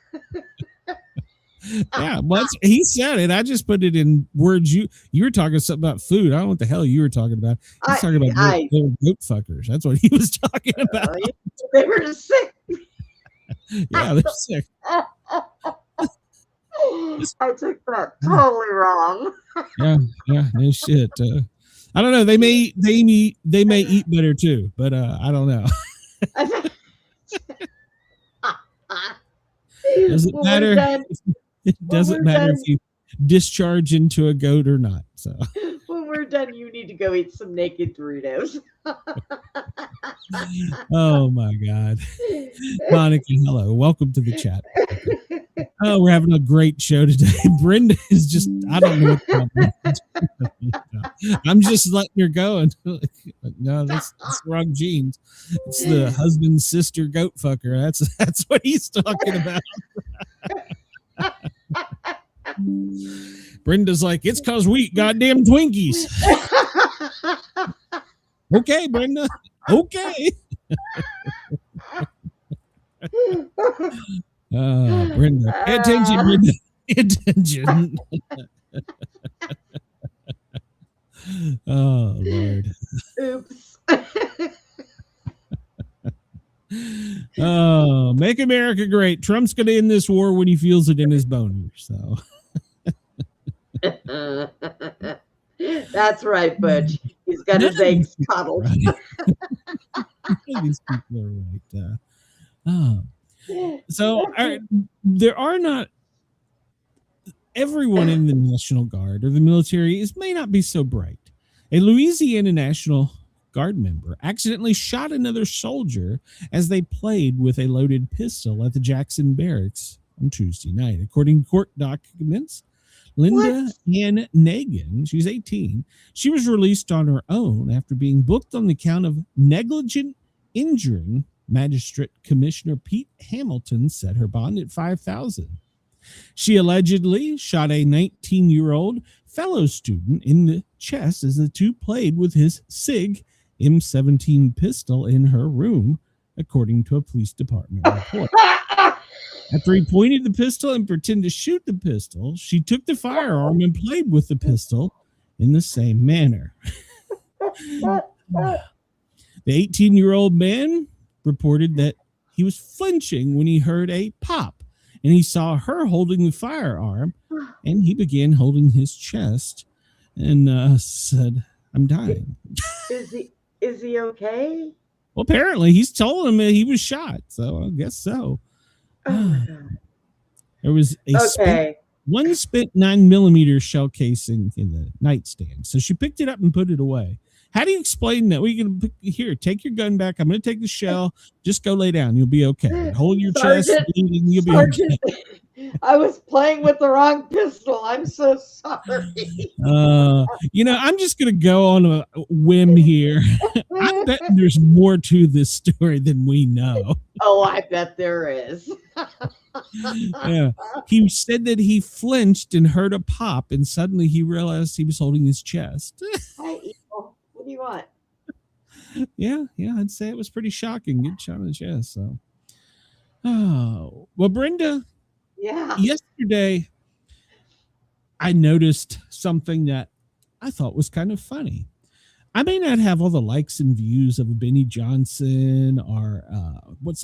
Yeah, well, he said it. I just put it in words. You were talking something about food. I don't know what the hell you were talking about. He's talking about goat fuckers. That's what he was talking about. They were sick. Yeah, they're sick. I took that totally wrong. Yeah, no shit. I don't know. They may eat better too, but I don't know. Does it matter? It doesn't matter if you discharge into a goat or not. So when we're you're done, you need to go eat some naked Doritos. Oh my God. Monica, hello. Welcome to the chat. Oh, we're having a great show today. Brenda is just, I don't know what's happening. I'm just letting her go. And no, that's wrong genes. It's the husband, sister, goat fucker. That's what he's talking about. Brenda's like, it's cause we eat goddamn Twinkies. Okay, Brenda. Okay. Brenda, pay attention, Brenda. Pay attention. Oh, Lord. Oops. Oh, make America great. Trump's going to end this war when he feels it in his boner. So. That's right, Butch. He's got his eggs coddled. Right. These people are right. So there are not everyone in the National Guard or the military may not be so bright. A Louisiana National Guard member accidentally shot another soldier as they played with a loaded pistol at the Jackson Barracks on Tuesday night. According to court documents, Linda Ann Nagin, she's 18, she was released on her own after being booked on the count of negligent injuring. Magistrate Commissioner Pete Hamilton set her bond at $5,000. She allegedly shot a 19-year-old fellow student in the chest as the two played with his SIG M17 pistol in her room, according to a police department report. After he pointed the pistol and pretended to shoot the pistol, she took the firearm and played with the pistol in the same manner. The 18-year-old man reported that he was flinching when he heard a pop, and he saw her holding the firearm, and he began holding his chest and said, "I'm dying." Is he okay? Well, apparently he's told him that he was shot, so I guess so. There was a one spent 9mm shell casing in the nightstand, so she picked it up and put it away. How do you explain that? We can here, take your gun back. I'm going to take the shell. Just go lay down. You'll be okay. Hold your chest. You'll be okay. I was playing with the wrong pistol. I'm so sorry. I'm just going to go on a whim here. I bet there's more to this story than we know. Oh, I bet there is. Yeah. He said that he flinched and heard a pop, and suddenly he realized he was holding his chest. Hi, Evil. What do you want? Yeah, I'd say it was pretty shocking. Good shot on the chest. So, well, Brenda. Yeah. Yesterday, I noticed something that I thought was kind of funny. I may not have all the likes and views of Benny Johnson or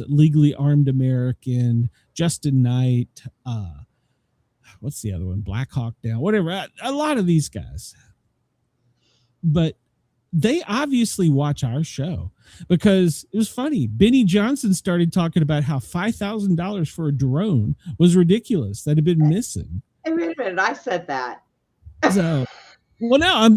Legally Armed American, Justin Knight, what's the other one? Black Hawk Down, whatever. A lot of these guys. But they obviously watch our show because it was funny. Benny Johnson started talking about how $5,000 for a drone was ridiculous that had been missing. Hey, wait a minute. I said that. So, well, no,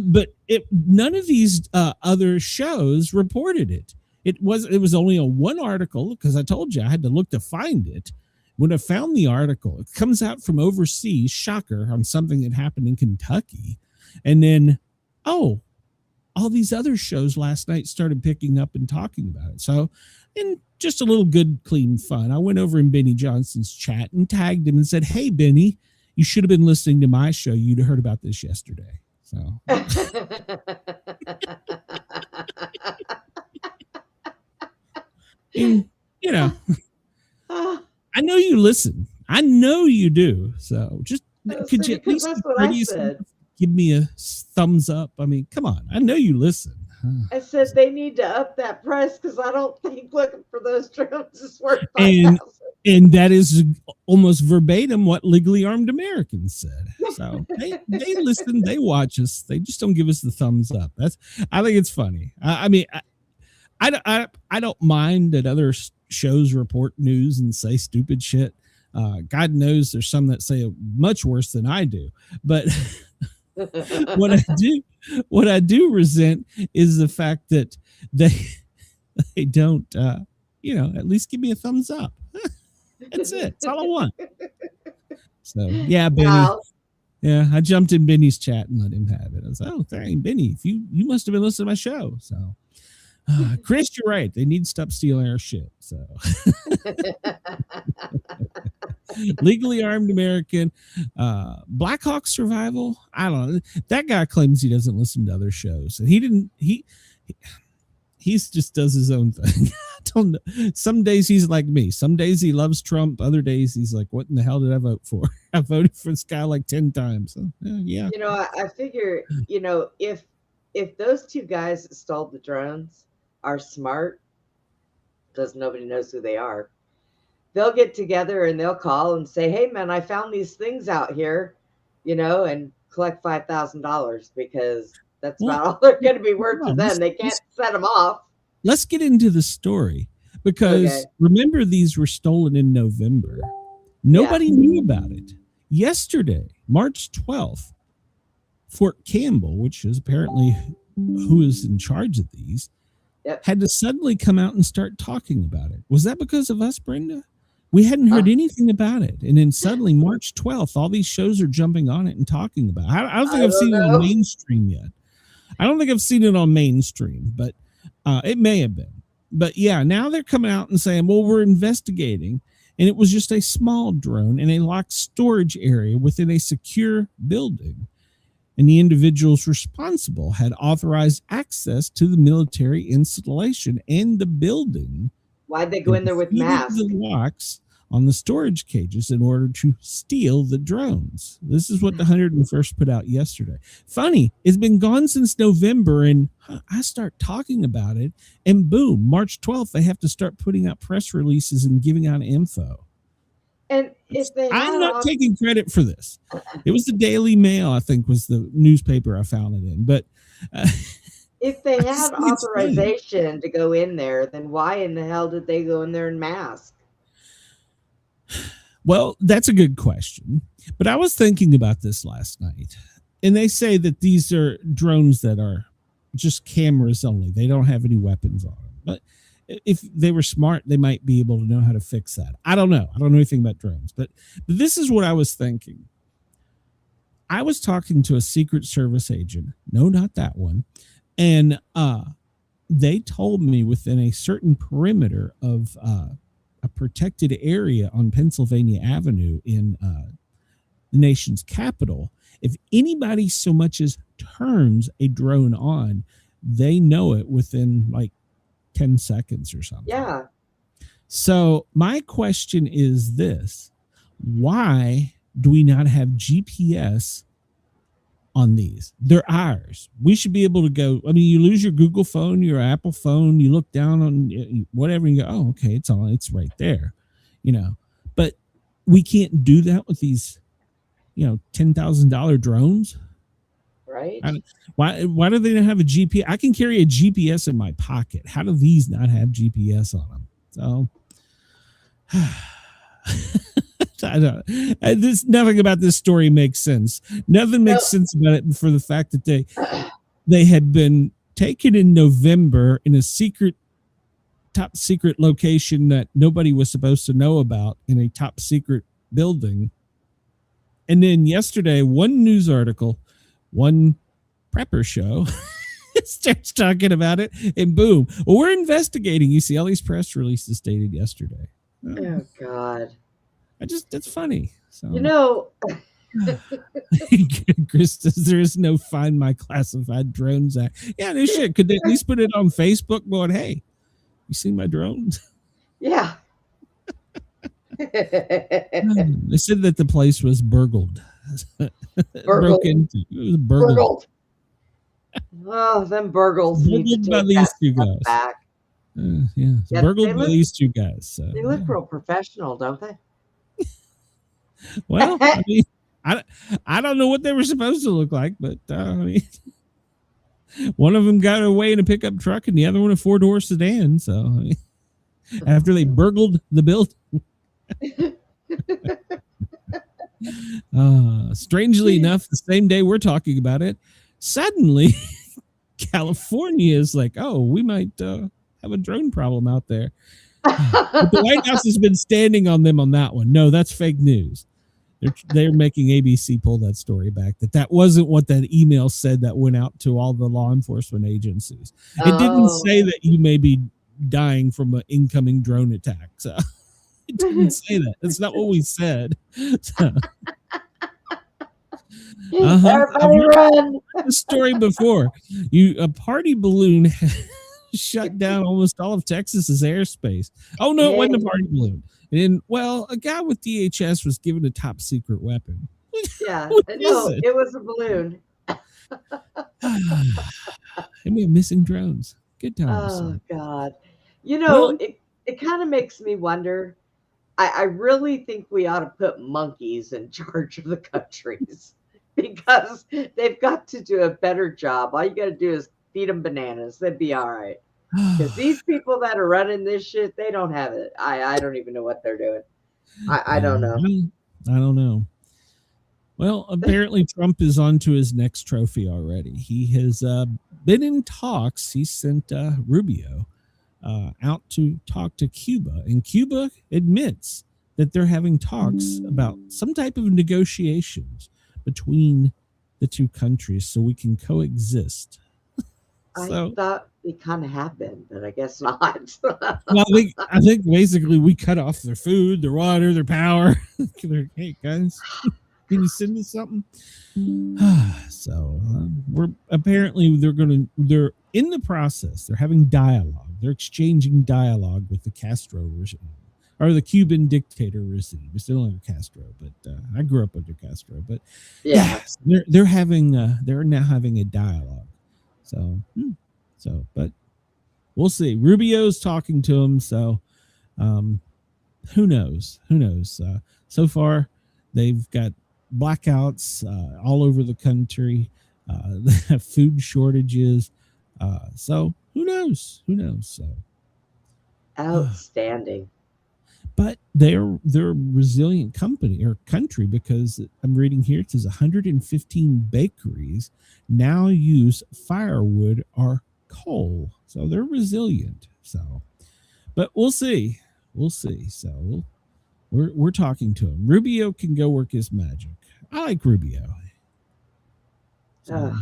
none of these other shows reported it. It was only a one article because I told you I had to look to find it. When I found the article, it comes out from overseas, shocker, on something that happened in Kentucky. And then, all these other shows last night started picking up and talking about it. So, in just a little good, clean fun, I went over in Benny Johnson's chat and tagged him and said, "Hey, Benny, you should have been listening to my show. You'd have heard about this yesterday." So, and, I know you listen. I know you do. So, just could you at least give me a thumbs up? I mean, come on. I know you listen. I said they need to up that price because I don't think looking for those drones is worth $5,000. And that is almost verbatim what Legally Armed Americans said. So they listen, they watch us. They just don't give us the thumbs up. I think it's funny. I mean, I don't mind that other shows report news and say stupid shit. God knows there's some that say much worse than I do. But what I do resent is the fact that they don't, at least give me a thumbs up. That's it. That's all I want. So yeah, Benny. Wow. Yeah, I jumped in Benny's chat and let him have it. I was like, oh, dang, Benny, if you must have been listening to my show. So, Chris, you're right. They need to stop stealing our shit. So, legally armed American, Black Hawk Survival. I don't know. That guy claims he doesn't listen to other shows, and he didn't. He just does his own thing. I don't know. Some days he's like me. Some days he loves Trump. Other days he's like, what in the hell did I vote for? I voted for this guy like 10 times. So, yeah. I figure, if those two guys that stole the drones are smart, because nobody knows who they are, they'll get together and they'll call and say, hey, man, I found these things out here, and collect $5,000 because that's about all they're going to be worth to them. They can't set them off. Let's get into the story because remember, these were stolen in November. Nobody knew about it. Yesterday, March 12th, Fort Campbell, which is apparently who is in charge of these, had to suddenly come out and start talking about it. Was that because of us, Brenda? We hadn't heard anything about it. And then suddenly, March 12th, all these shows are jumping on it and talking about it. I don't think I've seen it on mainstream yet. I don't think I've seen it on mainstream, but it may have been. But yeah, now they're coming out and saying, well, we're investigating. And it was just a small drone in a locked storage area within a secure building. And the individuals responsible had authorized access to the military installation and the building. Why'd they go in there with masks? The locks on the storage cages in order to steal the drones. This is what the 101st put out yesterday. Funny, it's been gone since November, and I start talking about it, and boom, March 12th, they have to start putting out press releases and giving out info. And if they I'm not taking credit for this. It was the Daily Mail, I think, was the newspaper I found it in. But if they had authorization to go in there, then why in the hell did they go in there in masks? Well, that's a good question. But I was thinking about this last night. And they say that these are drones that are just cameras only. They don't have any weapons on them. But if they were smart, they might be able to know how to fix that. I don't know. I don't know anything about drones. But this is what I was thinking. I was talking to a Secret Service agent. No, not that one. And they told me within a certain perimeter of a protected area on Pennsylvania Avenue in the nation's capital, if anybody so much as turns a drone on, they know it within like 10 seconds or something. Yeah. So my question is this: why do we not have GPS on these? They're ours. We should be able to go. I mean, you lose your Google phone, your Apple phone, you look down on whatever and you go, oh, okay, it's on, it's right there, but we can't do that with these, $10,000 drones. Right. Why do they not have a GPS? I can carry a GPS in my pocket. How do these not have GPS on them? So I don't. Nothing about this story makes sense. Nothing makes sense about it for the fact that they had been taken in November in a top secret location that nobody was supposed to know about in a top secret building. And then yesterday, one news article, one prepper show starts talking about it, and boom, well, we're investigating. You see all these press releases stated yesterday. Oh God. That's funny. So Chris says there is no Find My Classified Drones Act. Yeah, they should. Could they at least put it on Facebook going, hey, you see my drones? Yeah. They said that the place was burgled. Broke into. It was burgled. Oh, them burgles. Burgled by these two guys. Back. Burgled by these two guys. So, they look real professional, don't they? Well, I mean, I don't know what they were supposed to look like, but I mean, one of them got away in a pickup truck and the other one a 4-door sedan. So I mean, after they burgled the building. Strangely enough, the same day we're talking about it, suddenly California is like, oh, we might have a drone problem out there. But the White House has been standing on them on that one. No, that's fake news. They're making ABC pull that story back. That wasn't what that email said that went out to all the law enforcement agencies. It didn't say that you may be dying from an incoming drone attack. So it didn't say that. That's not what we said. So, Everybody run! The story before a party balloon shut down almost all of Texas's airspace. Oh no, it wasn't a party balloon. And well, a guy with DHS was given a top secret weapon. Yeah, no, it was a balloon. And we have missing drones. Good times. Oh God, it kind of makes me wonder. I really think we ought to put monkeys in charge of the countries. Because they've got to do a better job. All you got to do is feed them bananas. They'd be all right. Because these people that are running this shit, they don't have it. I don't even know what they're doing. I don't know. I don't know. Well, apparently Trump is on to his next trophy already. He has been in talks. He sent Rubio out to talk to Cuba. And Cuba admits that they're having talks about some type of negotiations between the two countries so we can coexist. I thought we kind of have been, but I guess not. Well, I think basically we cut off their food, their water, their power. Hey guys, can you send us something? So they're in the process. They're having dialogue. They're exchanging dialogue with the Castro regime. Or the Cuban dictator regime. It's still under Castro, but I grew up under Castro. But yeah, they're now having a dialogue. So, but we'll see. Rubio's talking to him, so who knows? So far, they've got blackouts all over the country. They have food shortages. So who knows? So outstanding. But they're a resilient country because I'm reading here it says 115 bakeries now use firewood or coal, so they're resilient. So, but we'll see. So we're talking to him. Rubio can go work his magic. I like Rubio. So,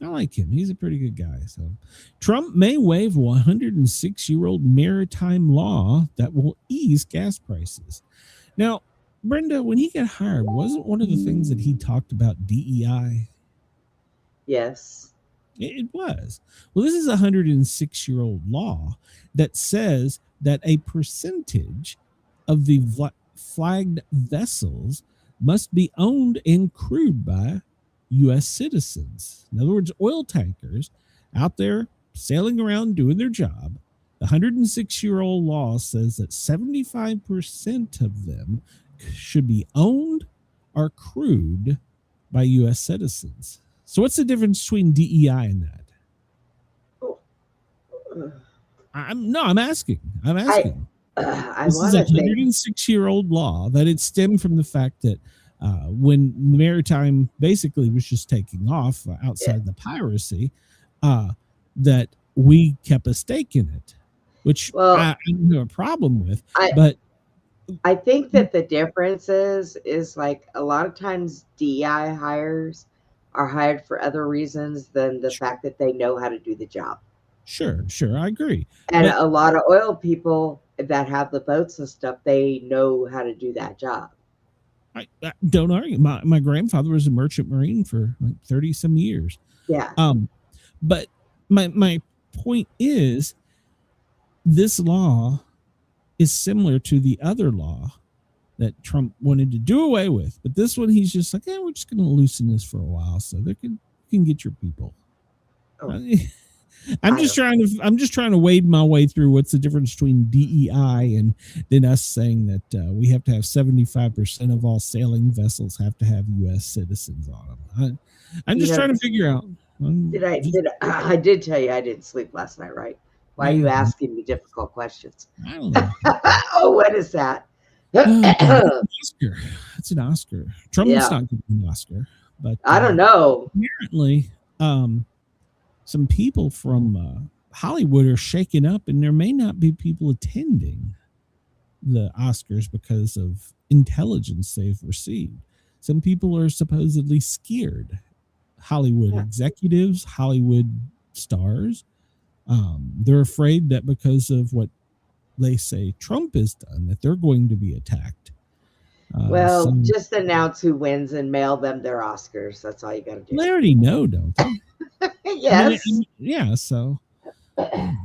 I like him. He's a pretty good guy. So Trump may waive 106-year-old maritime law that will ease gas prices. Now, Brenda, when he got hired, wasn't one of the things that he talked about DEI? Yes. It was. Well, this is a 106-year-old law that says that a percentage of the flagged vessels must be owned and crewed by U.S. citizens. In other words, oil tankers out there sailing around doing their job. The 106-year-old law says that 75% of them should be owned or crewed by U.S. citizens. So what's the difference between DEI and that? I'm asking. This is a 106-year-old law that it stemmed from the fact that when the maritime basically was just taking off outside the piracy, that we kept a stake in it, which I don't have a problem with. But I think that the difference is like a lot of times DEI hires are hired for other reasons than the fact that they know how to do the job. Sure, I agree. And a lot of oil people that have the boats and stuff, they know how to do that job. I don't argue. My grandfather was a merchant marine for like 30 some years. Yeah. But my point is, this law is similar to the other law that Trump wanted to do away with. But this one, he's just like, we're just going to loosen this for a while so they can get your people. Oh. I'm just trying to wade my way through what's the difference between DEI and then us saying that we have to have 75% of all sailing vessels have to have U.S. citizens on them. I'm just trying to figure out. I did tell you I didn't sleep last night, right? Why are you asking me difficult questions? I don't know. Oh, what is that? Oscar. It's an Oscar. Trump's Yeah. not getting an Oscar, but I don't know. apparently, some people from Hollywood are shaken up, and there may not be people attending the Oscars because of intelligence they've received. Some people are supposedly scared. Hollywood executives, Hollywood stars, they're afraid that because of what they say Trump has done, that they're going to be attacked. Well, just announce who wins and mail them their Oscars. That's all you got to do. They already know, don't they? Yes. Yeah. So, all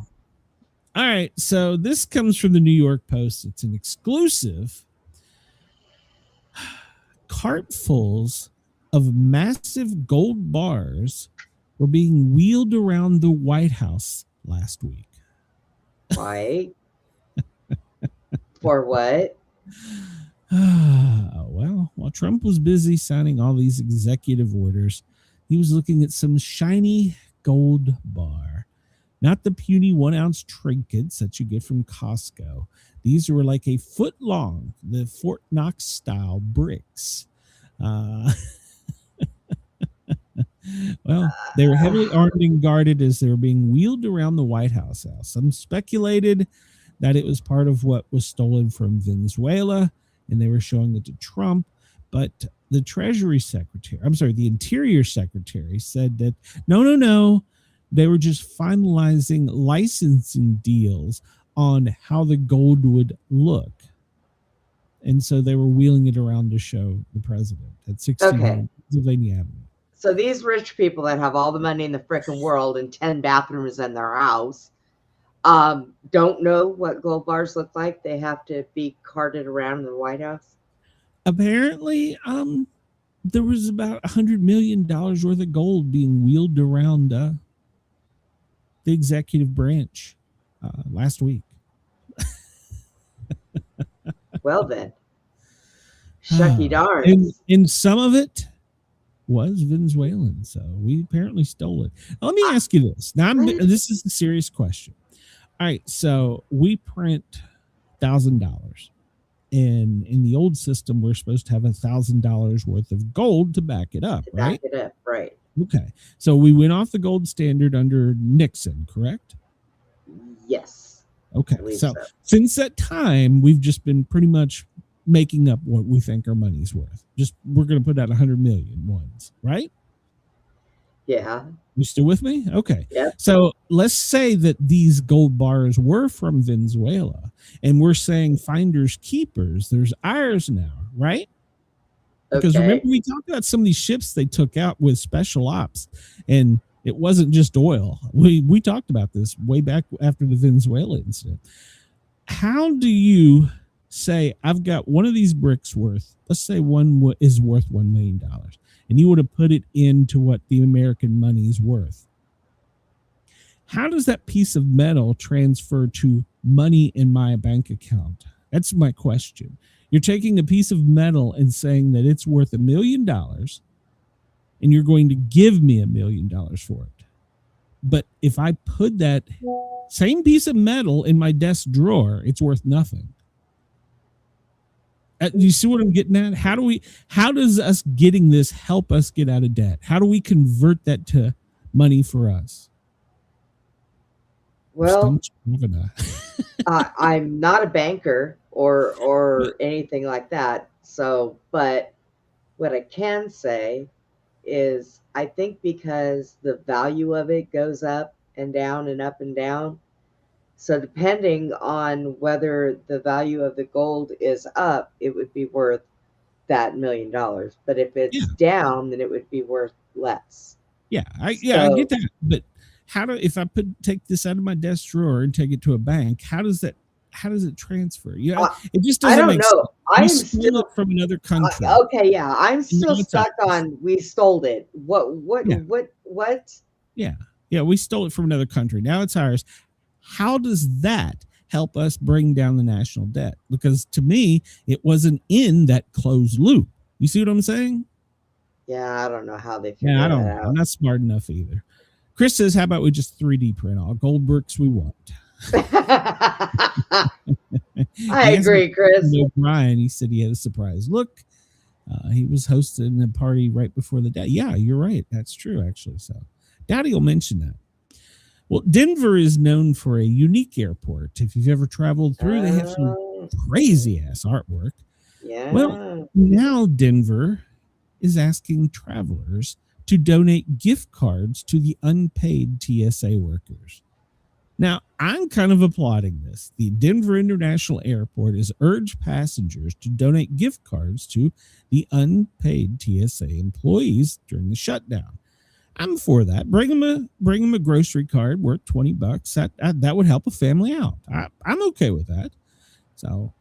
right. So this comes from the New York Post. It's an exclusive. Cartfuls of massive gold bars were being wheeled around the White House last week. Why? For what? Well, while Trump was busy signing all these executive orders, he was looking at some shiny gold bar. Not the puny 1 ounce trinkets that you get from Costco. These were like a foot long, the Fort Knox style bricks. Well, they were heavily armed and guarded as they were being wheeled around the White House. Some speculated that it was part of what was stolen from Venezuela, and they were showing it to Trump. But the the Interior Secretary said that no, they were just finalizing licensing deals on how the gold would look. And so they were wheeling it around to show the president at 16 Pennsylvania Avenue. So these rich people that have all the money in the frickin' world and 10 bathrooms in their house don't know what gold bars look like. They have to be carted around the White House. Apparently, there was about $100 million worth of gold being wheeled around the executive branch last week. Well then, shucky darns. And some of it was Venezuelan, so we apparently stole it. Now, let me ask you this. Now, this is a serious question. All right, so we print $1,000, and in the old system, we're supposed to have $1,000 worth of gold to back it up, right? Back it up, right? Okay, so we went off the gold standard under Nixon, correct? Yes. Okay, so since that time, we've just been pretty much making up what we think our money's worth. We're going to put out 100 million ones, right? Yeah. You still with me? Okay. Yeah. So let's say that these gold bars were from Venezuela, and we're saying finders keepers. There's ours now, right? Because remember, we talked about some of these ships they took out with special ops, and it wasn't just oil. We talked about this way back after the Venezuela incident. How do you say, I've got one of these bricks worth, let's say one is worth $1 million, and you would have put it into what the American money is worth? How does that piece of metal transfer to money in my bank account? That's my question. You're taking a piece of metal and saying that it's worth $1 million, and you're going to give me $1 million for it. But if I put that same piece of metal in my desk drawer, it's worth nothing. You see what I'm getting at? How does us getting this help us get out of debt? How do we convert that to money for us? Well, I'm not a banker or anything like that. So, but what I can say is I think because the value of it goes up and down and up and down. So depending on whether the value of the gold is up, it would be worth that $1 million. But if it's down, then it would be worth less. Yeah, I get that. But if I take this out of my desk drawer and take it to a bank, how does it transfer? It just doesn't make sense. I'm still it from another country. Okay, yeah, I'm still stuck on we stole it. What? Yeah, we stole it from another country. Now it's ours. How does that help us bring down the national debt? Because to me, it wasn't in that closed loop. You see what I'm saying? Yeah, I don't know how they figure that out. I'm not smart enough either. Chris says, how about we just 3D print all gold bricks we want? I agree, Chris. Brian, he said he had a surprise look. He was hosting a party right before the day. Yeah, you're right. That's true, actually. So Daddy will mention that. Well, Denver is known for a unique airport. If you've ever traveled through, they have some crazy ass artwork. Yeah. Well, now Denver is asking travelers to donate gift cards to the unpaid TSA workers. Now, I'm kind of applauding this. The Denver International Airport has urged passengers to donate gift cards to the unpaid TSA employees during the shutdown. I'm for that. Bring them a grocery card worth $20. That would help a family out. I'm okay with that. So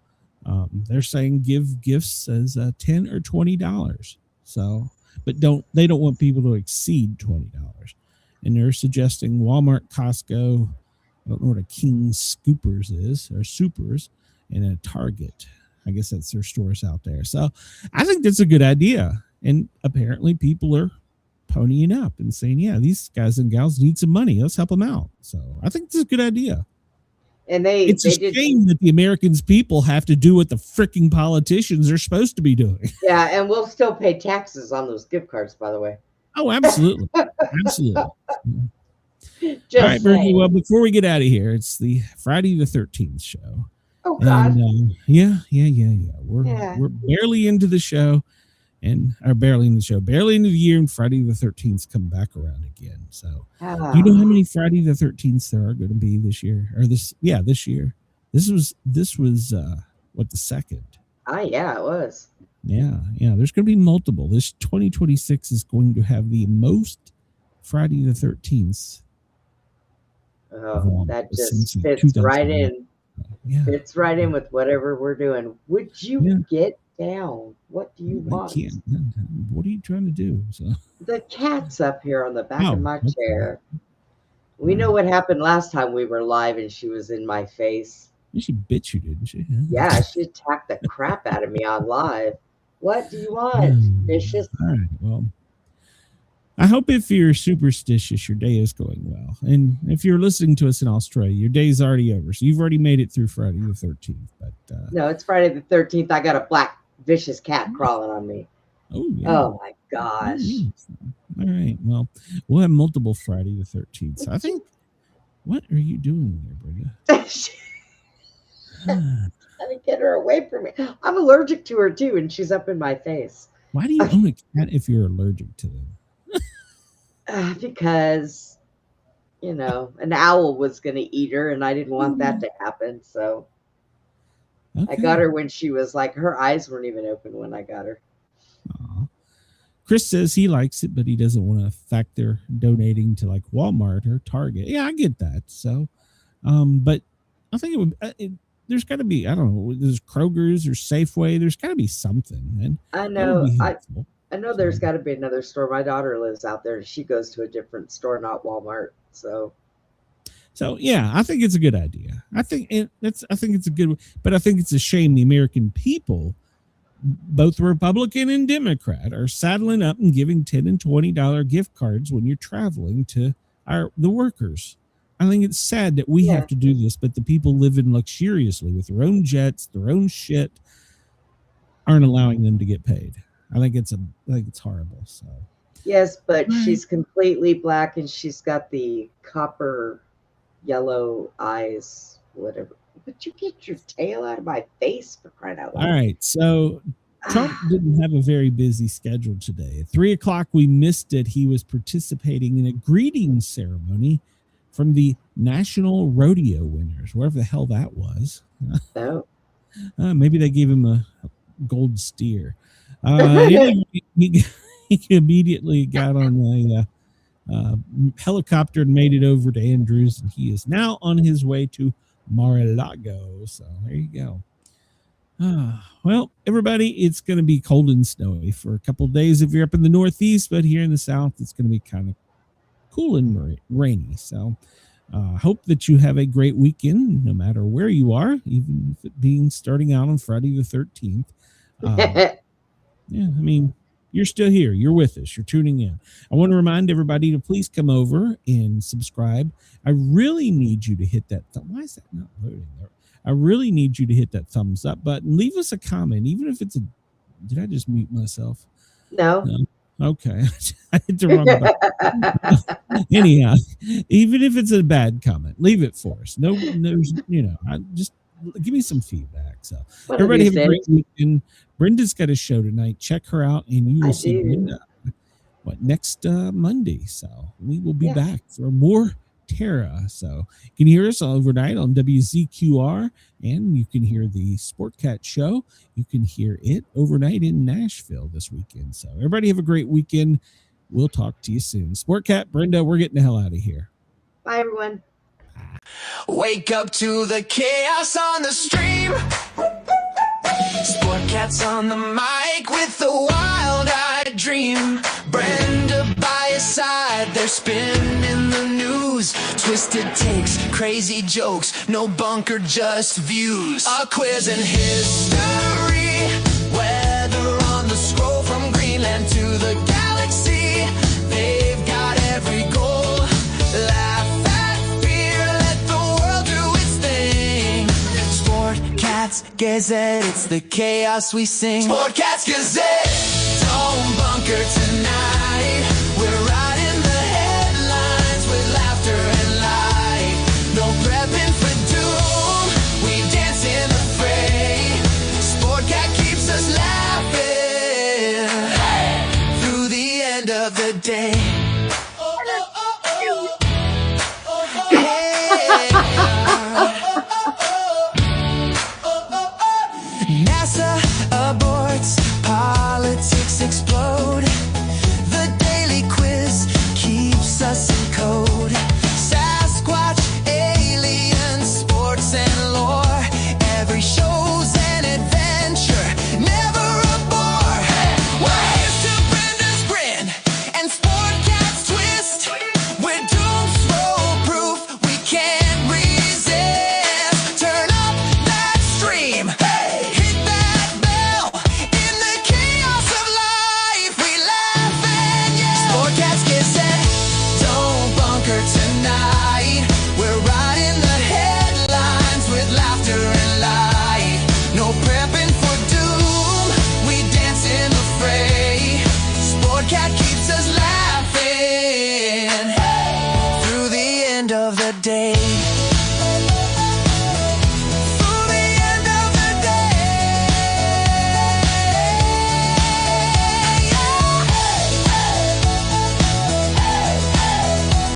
they're saying give gifts as $10 or $20. So, but they don't want people to exceed $20. And they're suggesting Walmart, Costco, I don't know what a King Scoopers is, or Supers, and a Target. I guess that's their stores out there. So I think that's a good idea. And apparently people are ponying up and saying, yeah, these guys and gals need some money. Let's help them out. So I think it's a good idea. And it's a shame that the Americans people have to do what the freaking politicians are supposed to be doing. Yeah, and we'll still pay taxes on those gift cards, by the way. Oh, absolutely. Absolutely. Just all right, Bernie, well, before we get out of here, it's the Friday the 13th show. Oh, God. And, yeah. We're barely into the show. Barely into the year, and Friday the 13th come back around again. So, do you know how many Friday the 13th there are going to be this year? Or this year. This was what, the second? Yeah, it was. Yeah. There's going to be multiple. This 2026 is going to have the most Friday the 13th. Oh, that just fits right in. Yeah. Fits right in with whatever we're doing. Would you get down? What do you want? What are you trying to do? So the cat's up here on the back of my chair. We know what happened last time we were live and she was in my face. She bit you, didn't she? Yeah, she attacked the crap out of me on live. What do you want? Vicious. All right. Well, I hope if you're superstitious, your day is going well. And if you're listening to us in Australia, your day's already over. So you've already made it through Friday the 13th. But no, it's Friday the 13th. I got a black vicious cat crawling on me. Oh, yeah. Oh, my gosh. All right. Well, we'll have multiple Friday the 13th. So I think, what are you doing there, Brenda? Trying to get her away from me. I'm allergic to her, too, and she's up in my face. Why do you own a cat if you're allergic to them? Because, an owl was going to eat her, and I didn't want that to happen. So I got her when she was like, her eyes weren't even open when I got her. Aww. Chris says he likes it, but he doesn't want to factor donating to like Walmart or Target. Yeah, I get that. So, but I think it would. There's got to be, I don't know, there's Kroger's or Safeway. There's got to be something. And I know. I know there's got to be another store. My daughter lives out there. She goes to a different store, not Walmart. So yeah, I think it's a good idea. I think it's a good, but I think it's a shame the American people, both Republican and Democrat, are saddling up and giving $10 and $20 gift cards when you're traveling to the workers. I think it's sad that we have to do this, but the people living luxuriously with their own jets, their own shit, aren't allowing them to get paid. I think it's horrible. So yes, but she's completely black and she's got the copper yellow eyes, whatever. But you get your tail out of my face, for crying out loud. All right. So Trump didn't have a very busy schedule today. At 3:00, we missed it. He was participating in a greeting ceremony from the National Rodeo winners, wherever the hell that was. Oh. Maybe they gave him a gold steer. He immediately got on a helicopter and made it over to Andrews, and he is now on his way to Mar-a-Lago. So there you go. Well, everybody, it's going to be cold and snowy for a couple of days if you're up in the Northeast, but here in the South, it's going to be kind of cool and rainy. So hope that you have a great weekend, no matter where you are, even if it being starting out on Friday the 13th. Yeah, I mean, you're still here. You're with us. You're tuning in. I want to remind everybody to please come over and subscribe. I really need you to hit that. Why is that not loading there? I really need you to hit that thumbs up button. Leave us a comment, even if it's a. Did I just mute myself? No. Okay. I hit the wrong button. Anyhow, even if it's a bad comment, leave it for us. No, just give me some feedback. So everybody have a great weekend. Brenda's got a show tonight. Check her out, and you will see Brenda next Monday. So we will be back for more Tara. So you can hear us overnight on WZQR, and you can hear the Sportcat show. You can hear it overnight in Nashville this weekend. So everybody have a great weekend. We'll talk to you soon. Sportcat, Brenda, we're getting the hell out of here. Bye, everyone. Wake up to the chaos on the stream. Sportcat's on the mic with a wild-eyed dream. Brenda by his side, they're spinning the news. Twisted takes, crazy jokes, no bunker, just views. A quiz and history, weather on the scroll from Greenland to the galaxy. They've got every goal. Laugh at fear, let the world do its thing. Sportcat's Gazette, it's the chaos we sing. Sportcat's Gazette. Don't bunker tonight. We're riding the headlines with laughter and light. No prepping for doom. We dance in the fray. Sportcat keeps us laughing through the end of the day.